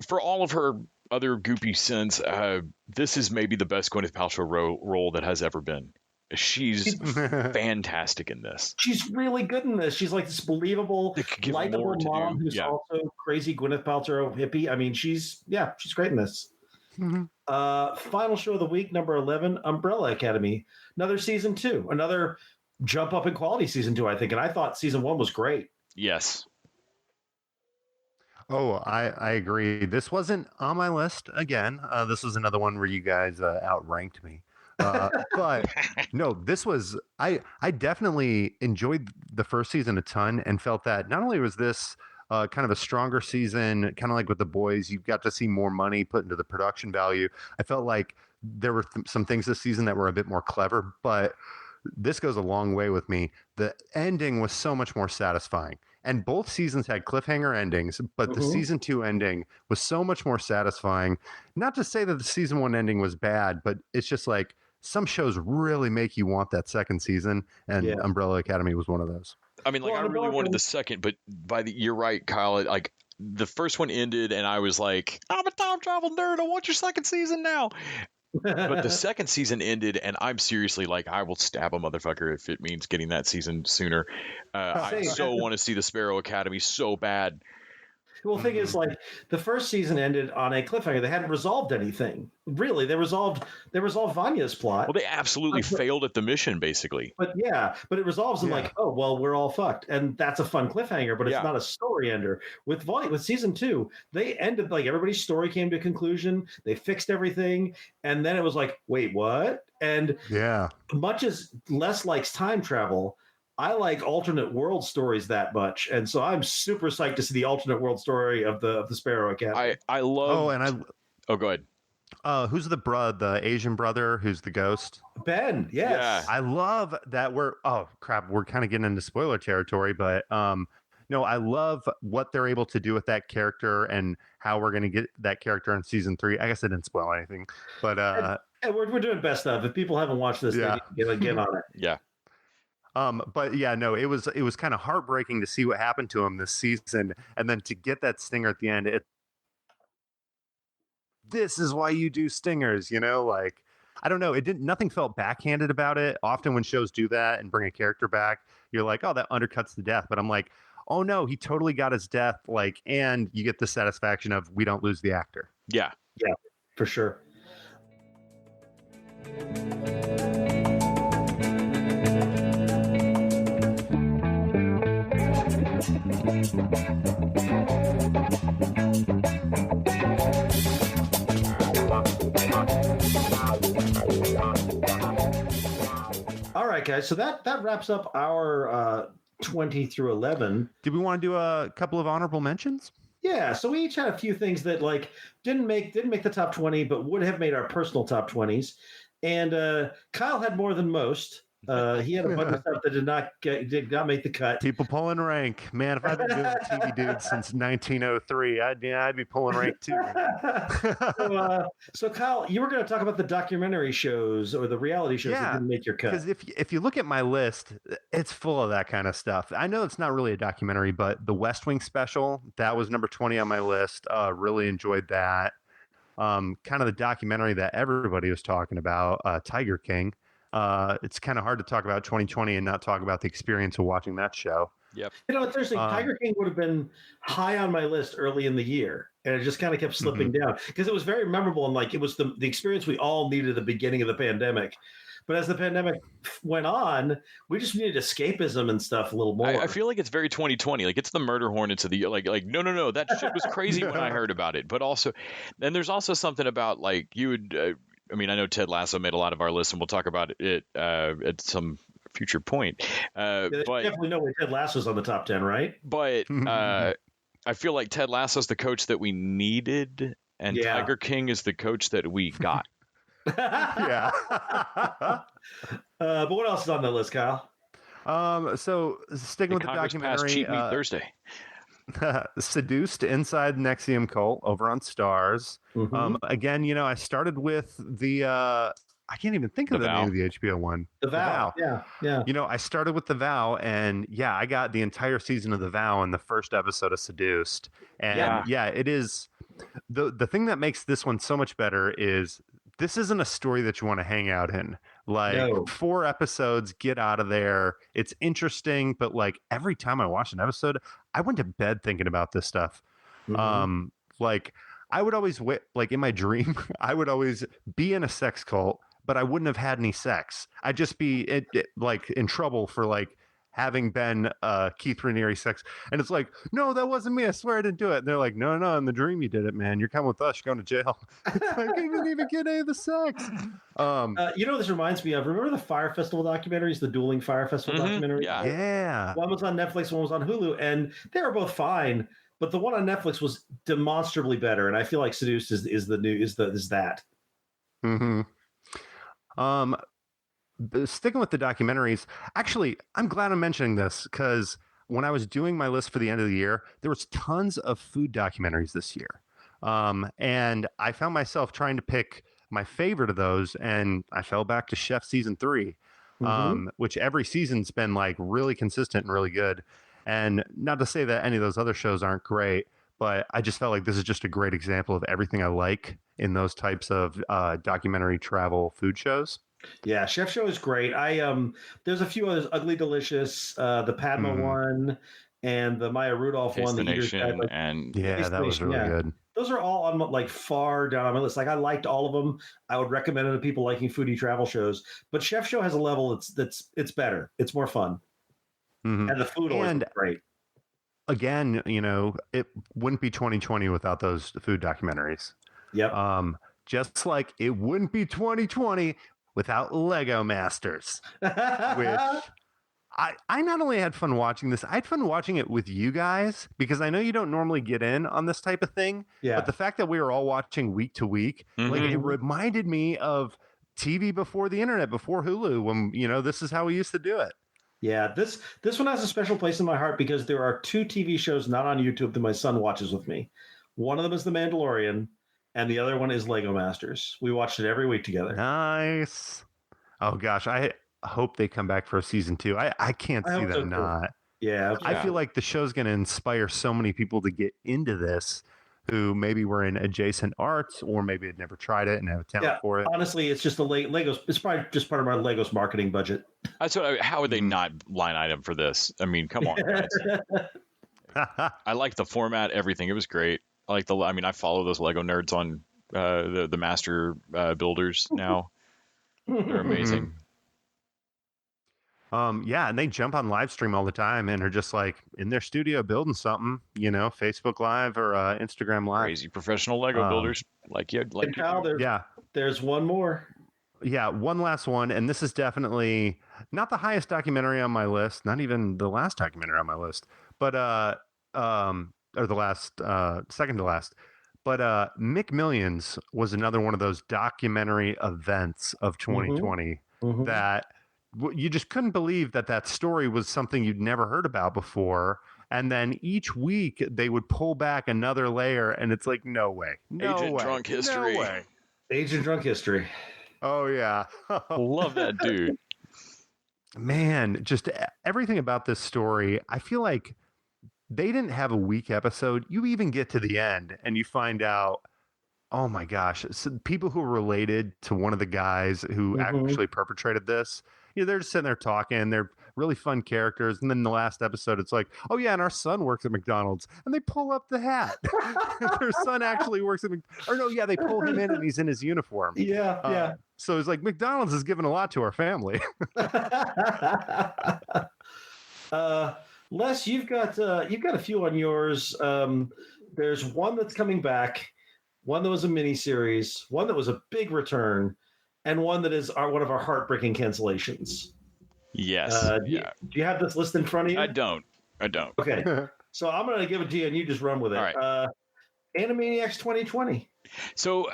For all of her other goopy sins, this is maybe the best Gwyneth Paltrow role that has ever been. She's fantastic in this. She's really good in this. She's like this believable, likable mom who's also crazy Gwyneth Paltrow hippie. I mean, she's great in this. Final show of the week, number 11, Umbrella Academy. Another season 2, another jump up in quality season 2, I think. And I thought season 1 was great. Yes. Oh, I agree. This wasn't on my list again. This was another one where you guys outranked me. But no, this was I definitely enjoyed the first season a ton and felt that not only was this kind of a stronger season, kind of like with The Boys, you got to see more money put into the production value. I felt like there were some things this season that were a bit more clever, but this goes a long way with me. The ending was so much more satisfying. And both seasons had cliffhanger endings, but the season 2 ending was so much more satisfying. Not to say that the season 1 ending was bad, but it's just like some shows really make you want that second season, and Umbrella Academy was one of those. I mean, like, I really wanted the second, but you're right, Kyle. Like, the first one ended, and I was like, I'm a time travel nerd. I want your second season now. But the second season ended, and I'm seriously like, I will stab a motherfucker if it means getting that season sooner. I so want to see the Sparrow Academy so bad. Well, the thing is, like, the first season ended on a cliffhanger. They hadn't resolved anything. Really, they resolved Vanya's plot. Well, they absolutely failed at the mission, basically. But it resolves in like, oh, well, we're all fucked, and that's a fun cliffhanger. But it's not a story ender. With season 2, they ended, like, everybody's story came to a conclusion. They fixed everything, and then it was like, wait, what? And much as Les likes time travel, I like alternate world stories that much, and so I'm super psyched to see the alternate world story of the Sparrow Academy. I love. Oh, go ahead. Who's the Asian brother who's the ghost? Ben, yes. Yeah. I love that we're kind of getting into spoiler territory, but no, I love what they're able to do with that character and how we're going to get that character in season 3. I guess I didn't spoil anything, but and we're doing best of. If people haven't watched this, they need to get on it. Yeah. But yeah, no, it was kind of heartbreaking to see what happened to him this season, and then to get that stinger at the end. This is why you do stingers, like, I don't know. Nothing felt backhanded about it. Often when shows do that and bring a character back, you're like, oh, that undercuts the death. But I'm like, oh no, he totally got his death. Like, and you get the satisfaction of we don't lose the actor. Yeah. Yeah, for sure. All right, guys. So that wraps up our 20 through 11. Did we want to do a couple of honorable mentions? Yeah. So we each had a few things that, like, didn't make the top 20, but would have made our personal top 20s. And Kyle had more than most. He had a bunch of stuff that did not make the cut. People pulling rank, man. If I've been doing TV dude since 1903, I'd be pulling rank too. So Kyle, you were going to talk about the documentary shows or the reality shows that didn't make your cut. Because if you look at my list, it's full of that kind of stuff. I know it's not really a documentary, but the West Wing special, that was number 20 on my list. Really enjoyed that. Kind of the documentary that everybody was talking about, Tiger King. It's kind of hard to talk about 2020 and not talk about the experience of watching that show. Yep. It's interesting. Tiger King would have been high on my list early in the year, and it just kind of kept slipping down because it was very memorable, and like it was the experience we all needed at the beginning of the pandemic. But as the pandemic went on, we just needed escapism and stuff a little more. I feel like it's very 2020. Like, it's the murder hornets of the year. Like no, that shit was crazy when I heard about it. But also, and there's also something about, like, you would. I mean, I know Ted Lasso made a lot of our lists, and we'll talk about it at some future point. But definitely know Ted Lasso's on the top 10, right? But I feel like Ted Lasso's the coach that we needed, and Tiger King is the coach that we got. Yeah. But what else is on the list, Kyle? So sticking with the documentary, Cheat Meat Thursday. Seduced Inside Nexium Cult over on Stars. Again, I started with the I can't even think of the name of the HBO one. The Vow. Yeah. I started with The Vow, and I got the entire season of The Vow in the first episode of Seduced. And it is the thing that makes this one so much better is this isn't a story that you want to hang out in. Like 4 episodes, get out of there. It's interesting, but like every time I watch an episode, I went to bed thinking about this stuff. Like I would always like in my dream, I would always be in a sex cult, but I wouldn't have had any sex. I'd just be like in trouble for like having been Keith Raniere sex. And it's like, no, that wasn't me. I swear I didn't do it. And they're like, no, in the dream you did it, man. You're coming with us. You're going to jail. It's like, I didn't even get any of the sex. This reminds me of, remember the Fire Festival documentaries, the dueling Fire Festival documentaries? Yeah. One was on Netflix, one was on Hulu, and they were both fine. But the one on Netflix was demonstrably better. And I feel like Seduced is that. Sticking with the documentaries, actually, I'm glad I'm mentioning this because when I was doing my list for the end of the year, there was tons of food documentaries this year. And I found myself trying to pick my favorite of those, and I fell back to Chef Season 3, which every season's been like really consistent and really good. And not to say that any of those other shows aren't great, but I just felt like this is just a great example of everything I like in those types of documentary travel food shows. Yeah, Chef Show is great. There's a few others, Ugly Delicious, the Padma one, and the Maya Rudolph Taste one. the The Eaters Nation, Guide, like, and Yeah, that was really good. those are all on like far down on my list. Like I liked all of them. I would recommend it to people liking foodie travel shows. But Chef Show has a level it's better. It's more fun, and the food always looks great. Again, it wouldn't be 2020 without those food documentaries. Yep. Just like it wouldn't be 2020 without Lego Masters, which I not only had fun watching this, I had fun watching it with you guys, because I know you don't normally get in on this type of thing. Yeah. But the fact that we were all watching week to week, like it reminded me of TV before the internet, before Hulu, when, this is how we used to do it. Yeah, this one has a special place in my heart because there are 2 TV shows not on YouTube that my son watches with me. One of them is The Mandalorian, and the other one is Lego Masters. We watched it every week together. Nice. Oh gosh, I hope they come back for a season 2. I can't see them not. Yeah, I feel like the show's going to inspire so many people to get into this who maybe were in adjacent arts, or maybe had never tried it and have a talent for it. Honestly, it's just the Legos. It's probably just part of my Legos marketing budget. That's what. How would they not line item for this? I mean, come on, guys. I like the format, everything. It was great. I like I follow those Lego nerds on the master builders now. They're amazing. Yeah, and they jump on live stream all the time and are just like in their studio building something, Facebook Live or Instagram Live. Crazy professional Lego builders, There's one more. Yeah, one last one, and this is definitely not the highest documentary on my list, not even the last documentary on my list, but or the last second to last. But McMillions was another one of those documentary events of 2020 that you just couldn't believe that story was something you'd never heard about before. And then each week they would pull back another layer, and it's like, no way. Agent Drunk History. No way. Agent Drunk History. Oh, yeah. Love that dude. Man, just everything about this story, I feel like they didn't have a weak episode. You even get to the end and you find out, oh my gosh, people who are related to one of the guys who actually perpetrated this, they're just sitting there talking. They're really fun characters. And then the last episode, it's like, oh yeah, and our son works at McDonald's. And they pull up the hat. Their son actually works at they pull him in and he's in his uniform. Yeah. So it's like, McDonald's has given a lot to our family. Les, you've got a few on yours. There's one that's coming back, one that was a miniseries, one that was a big return, and one that is one of our heartbreaking cancellations. Yes. Do you have this list in front of you? I don't. Okay. So I'm going to give it to you, and you just run with it. All right. Animaniacs 2020. So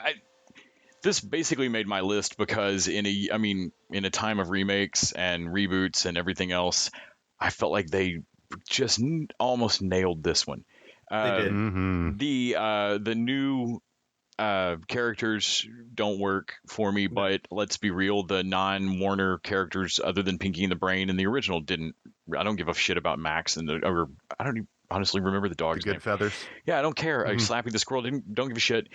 this basically made my list because in a time of remakes and reboots and everything else, I felt like they just almost nailed this one. They did. The new characters don't work for me, but let's be real, the non-Warner characters other than Pinky and the Brain in the original didn't. I don't give a shit about Max I don't even honestly remember the dog's name. Feathers. Yeah, I don't care. Slappy the squirrel don't give a shit.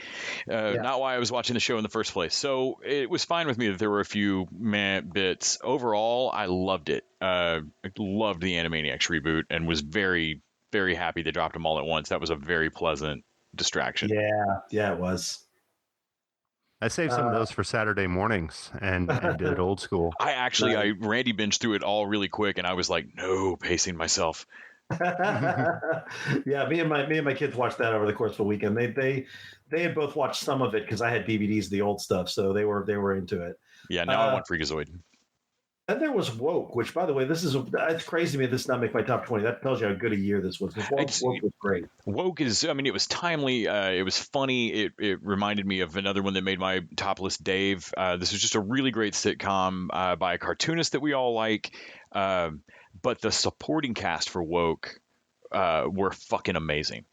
Not why I was watching the show in the first place. So it was fine with me that there were a few bits. Overall, I loved it. I loved the Animaniacs reboot and was very, very happy they dropped them all at once. That was a very pleasant distraction. Yeah, it was. I saved some of those for Saturday mornings and did it old school. I Randy binged through it all really quick, and I was like, no, pacing myself. Yeah, me and my kids watched that over the course of a weekend. They had both watched some of it because I had DVDs of the old stuff, so they were into it. Yeah, now I want Freakazoid. And there was Woke, which, by the way, it's crazy to me this not make my top 20. That tells you how good a year this was. Woke was great. Woke is, it was timely. It was funny. It reminded me of another one that made my top list, Dave. This was just a really great sitcom by a cartoonist that we all like. but the supporting cast for Woke were fucking amazing.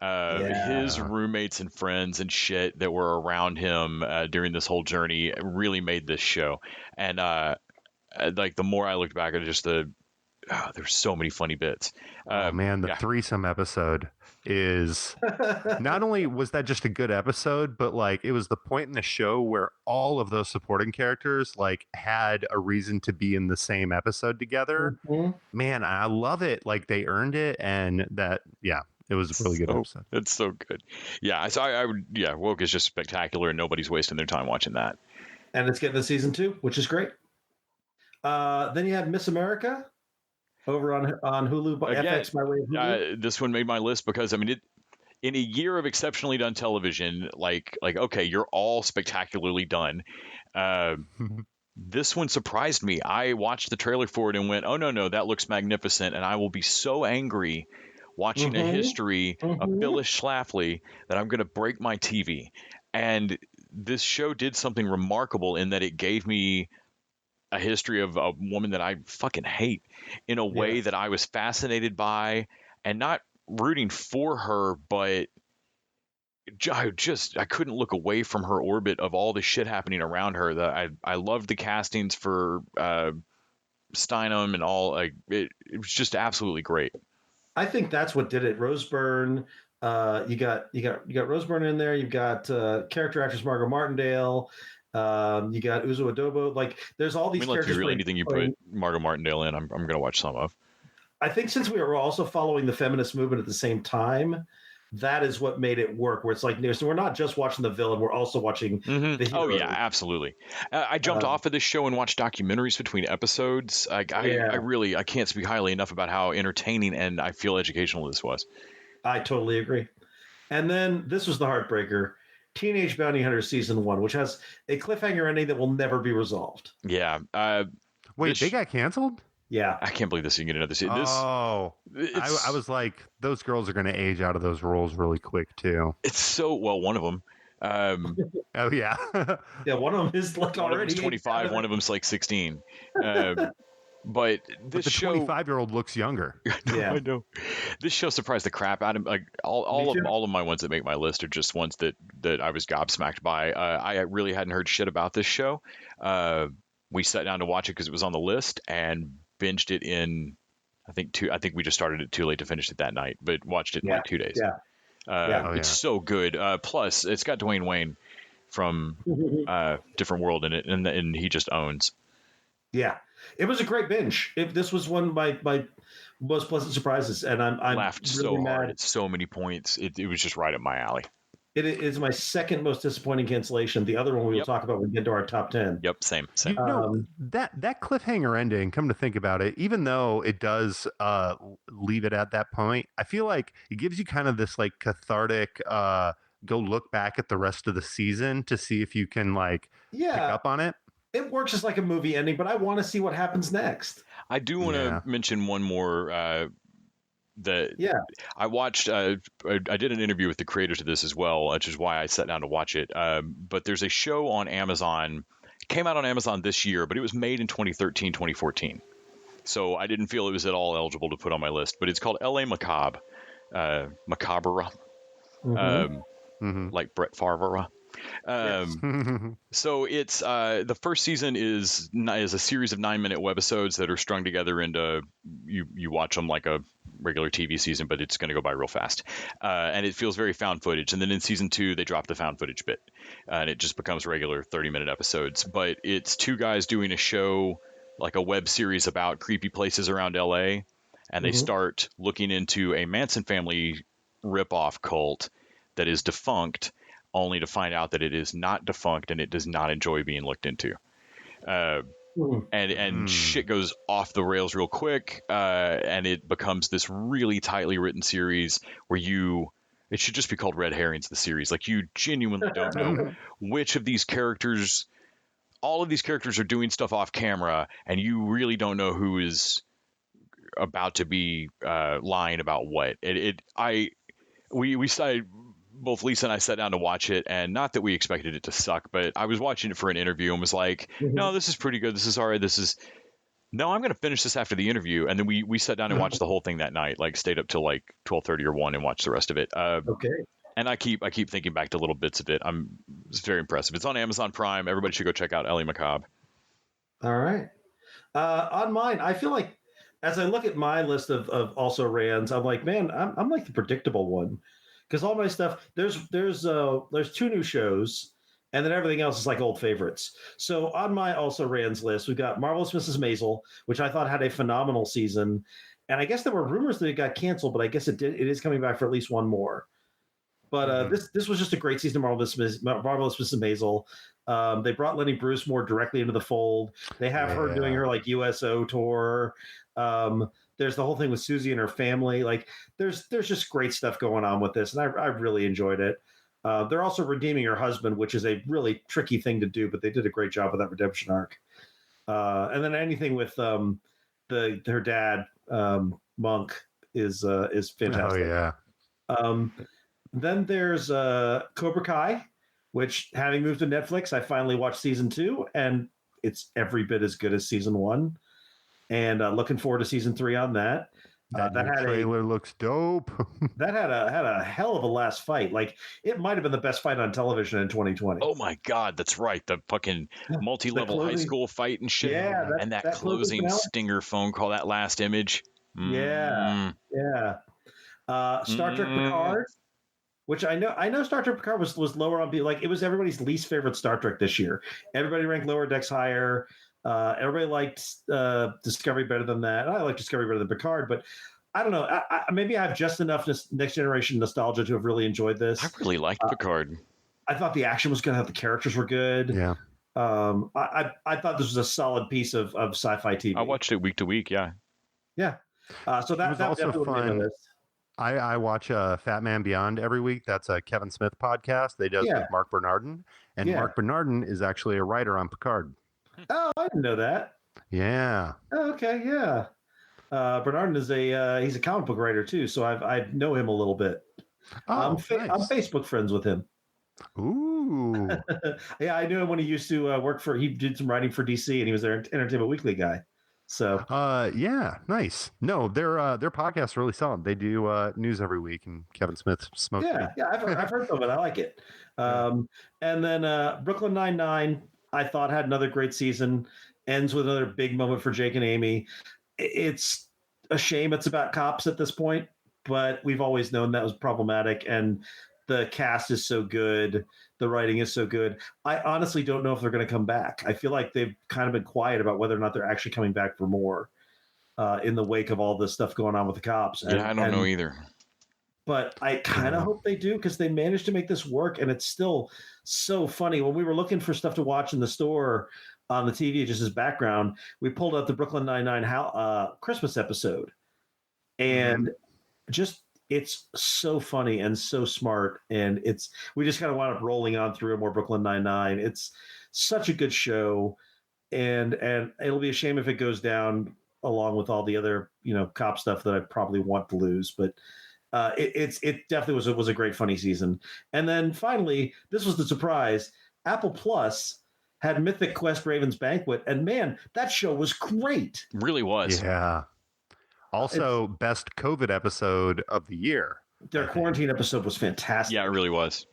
His roommates and friends and shit that were around him during this whole journey really made this show. And like the more I looked back at just there's so many funny bits. The threesome episode is not only was that just a good episode, but like it was the point in the show where all of those supporting characters like had a reason to be in the same episode together. Man, I love it. Like they earned it, and that it was a really good episode. It's so good. Yeah, so I would Woke is just spectacular, and nobody's wasting their time watching that. And it's getting a season 2, which is great. Then you had Miss America over on Hulu, FX by way of Hulu. This one made my list because I mean, in a year of exceptionally done television, like okay, you're all spectacularly done. This one surprised me. I watched the trailer for it and went, "Oh no, that looks magnificent!" And I will be so angry watching a history of Phyllis Schlafly that I'm going to break my TV. And this show did something remarkable in that it gave me a history of a woman that I fucking hate in a way that I was fascinated by and not rooting for her, but I couldn't look away from her orbit of all the shit happening around her. I loved the castings for Steinem and all. Like it was just absolutely great. I think that's what did it. Rose Byrne, you got Rose Byrne in there. You've got character actress Margot Martindale. You got Uzo Adobo. Like, there's all these characters. Really, anything you put Margot Martindale in, I'm going to watch some of. I think since we were also following the feminist movement at the same time, that is what made it work. Where it's like, so we're not just watching the villain, we're also watching the hero. Oh yeah, absolutely. I jumped off of this show and watched documentaries between episodes. I can't speak highly enough about how entertaining and I feel educational this was. I totally agree. And then this was the heartbreaker. Teenage Bounty Hunter Season 1, which has a cliffhanger ending that will never be resolved. Yeah. Wait, they got canceled? Yeah. I can't believe this is going to get another season. I was like, those girls are going to age out of those roles really quick, too. It's so, well, one of them. Oh, yeah. Yeah, one of them is like already 25, one of them's like 16. But the 25-year-old looks younger. Yeah, I know. This show surprised the crap out of me. Like all of my ones that make my list are just ones that I was gobsmacked by. I really hadn't heard shit about this show. We sat down to watch it because it was on the list and binged it in. I think we just started it too late to finish it that night, but watched it in like 2 days. It's so good. Plus, it's got Dwayne Wayne from Different World in it, and he just owns. Yeah. It was a great binge. This was one of my most pleasant surprises, and I laughed really so mad. hard at so many points. It was just right up my alley. It is my second most disappointing cancellation. The other one we will talk about when we get to our top 10. Yep, same. That cliffhanger ending, come to think about it, even though it does leave it at that point, I feel like it gives you kind of this like cathartic go look back at the rest of the season to see if you can pick up on it. It works as like a movie ending, but I want to see what happens next. I do want to mention one more. I watched. I did an interview with the creators of this as well, which is why I sat down to watch it. But there's a show on Amazon. It came out on Amazon this year, but it was made in 2013, 2014. So I didn't feel it was at all eligible to put on my list. But it's called L.A. Macabre, Macabre, like Brett Favre. So it's the first season is a series of 9-minute webisodes that are strung together into you watch them like a regular TV season, but it's going to go by real fast, and it feels very found footage. And then in season 2 they drop the found footage bit, and it just becomes regular 30-minute episodes. But it's two guys doing a show, like a web series about creepy places around LA, and they start looking into a Manson family ripoff cult that is defunct, only to find out that it is not defunct and it does not enjoy being looked into. And shit goes off the rails real quick, and it becomes this really tightly written series where it should just be called Red Herrings, the series. Like, you genuinely don't know which of these characters, all of these characters are doing stuff off camera, and you really don't know who is about to be lying about what. We started, both Lisa and I sat down to watch it, and not that we expected it to suck, but I was watching it for an interview and was like, no, this is pretty good. This is all right. No, I'm going to finish this after the interview, and then we sat down and watched the whole thing that night. Like stayed up till like 12:30 or 1 and watched the rest of it. Okay. And I keep thinking back to little bits of it. It's very impressive. It's on Amazon Prime. Everybody should go check out Ellie McCobb. All right. On mine, I feel like as I look at my list of also rans, I'm like, man, I'm like the predictable one because all my stuff there's 2 new shows. And then everything else is like old favorites. So on my also rans list, we've got Marvelous Mrs. Maisel, which I thought had a phenomenal season. And I guess there were rumors that it got canceled, but I guess it is coming back for at least one more. But this was just a great season of Marvelous Mrs. Maisel. They brought Lenny Bruce more directly into the fold. They have her doing her like USO tour. There's the whole thing with Susie and her family. Like there's just great stuff going on with this, and I really enjoyed it. They're also redeeming her husband, which is a really tricky thing to do, but they did a great job with that redemption arc. And then anything with her dad, Monk, is fantastic. Oh yeah. Then there's Cobra Kai, which having moved to Netflix, I finally watched season 2, and it's every bit as good as season 1. And looking forward to season 3 on that. That trailer looks dope. That had a hell of a last fight. Like it might have been the best fight on television in 2020. Oh my God, that's right. The fucking multi-level high school fight and shit. Yeah, and that closing stinger phone call, that last image. Yeah. Star Trek Picard, which I know Star Trek Picard was lower on people. Like it was everybody's least favorite Star Trek this year. Everybody ranked Lower Decks higher. Everybody liked Discovery better than that. I like Discovery better than Picard, but I don't know. Maybe I have just enough Next Generation nostalgia to have really enjoyed this. I really liked Picard. I thought the action was good. I thought the characters were good. Yeah. I thought this was a solid piece of sci-fi TV. I watched it week to week. Yeah. Yeah. So that was also fun. I watch Fat Man Beyond every week. That's a Kevin Smith podcast they do with Mark Bernardin. And Mark Bernardin is actually a writer on Picard. Oh, I didn't know that. Yeah. Oh, okay, yeah. Bernardin is he's a comic book writer too, so I know him a little bit. Oh, I'm Facebook friends with him. Ooh. Yeah, I knew him when he used to work for. He did some writing for DC, and he was their Entertainment Weekly guy. So. Yeah, nice. No, their podcast is really solid. They do news every week, and Kevin Smith smokes. Yeah, I've heard of it. I like it. And then Brooklyn Nine-Nine, I thought had another great season. Ends with another big moment for Jake and Amy. It's a shame it's about cops at this point, but we've always known that was problematic. And the cast is so good. The writing is so good. I honestly don't know if they're going to come back. I feel like they've kind of been quiet about whether or not they're actually coming back for more in the wake of all this stuff going on with the cops. I don't know either. But I kind of hope they do because they managed to make this work, and it's still so funny. When we were looking for stuff to watch in the store on the TV, just as background, we pulled up the Brooklyn Nine-Nine Christmas episode, and just it's so funny and so smart, and we just kind of wound up rolling on through more Brooklyn Nine-Nine. It's such a good show, and it'll be a shame if it goes down along with all the other cop stuff that I probably want to lose, but. It definitely was a great funny season. And then finally, this was the surprise. Apple Plus had Mythic Quest Raven's Banquet, and man, that show was great. It really was. Yeah. Also, best COVID episode of the year. Their quarantine episode was fantastic. Yeah, it really was.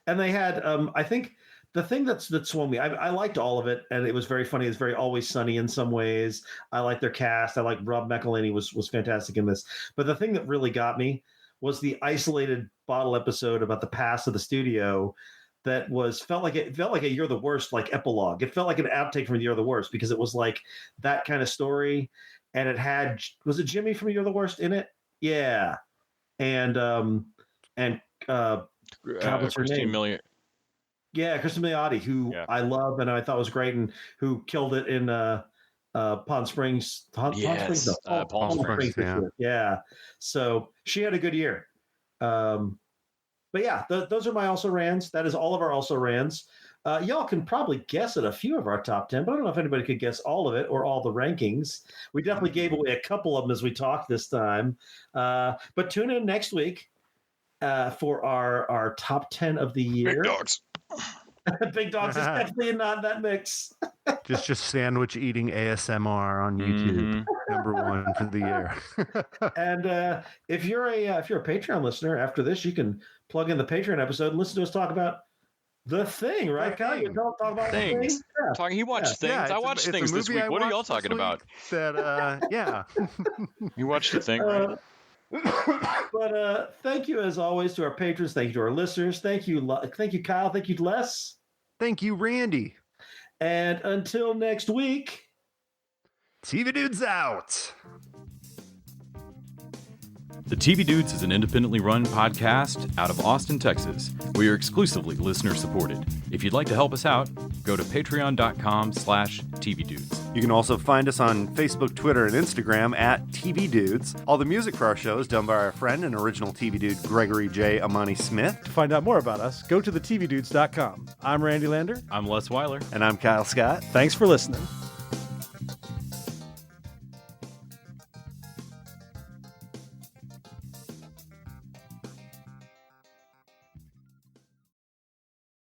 And they had, I think, the thing that swung me, I liked all of it, and it was very funny. It's very Always Sunny in some ways. I like their cast. I like Rob McElhenney was fantastic in this. But the thing that really got me was the isolated bottle episode about the past of the studio that felt like a You're the Worst like epilogue. It felt like an outtake from You're the Worst because it was like that kind of story, and it had was it Jimmy from You're the Worst in it? Yeah, and Christine Milioti. Yeah, Kristen Milioti, who I love and I thought was great, and who killed it in Palm Springs. Palm Springs. Yeah. So she had a good year. But yeah, those are my also rans. That is all of our also rans. Y'all can probably guess at a few of our top 10, but I don't know if anybody could guess all of it or all the rankings. We definitely gave away a couple of them as we talked this time. But tune in next week for our top 10 of the year. Big dogs. Big Dogs is definitely not in that mix. Just sandwich eating ASMR on YouTube. Number one for the year. And if you're a Patreon listener, after this, you can plug in the Patreon episode and listen to us talk about The Thing, right, Kyle? You don't talk about Things. The Thing? Yeah. He watched Things. I watched Things this week. What are y'all talking about? Yeah. You watched The Thing, right? But thank you, as always, to our patrons. Thank you to our listeners. Thank you, Kyle. Thank you, Les. Thank you, Randy. And until next week, TV Dudes out. The TV Dudes is an independently run podcast out of Austin, Texas. We are exclusively listener supported. If you'd like to help us out, go to patreon.com/TVDudes. You can also find us on Facebook, Twitter, and Instagram at TV Dudes. All the music for our show is done by our friend and original TV dude, Gregory J. Amani Smith. To find out more about us, go to thetvdudes.com. I'm Randy Lander. I'm Les Weiler. And I'm Kyle Scott. Thanks for listening.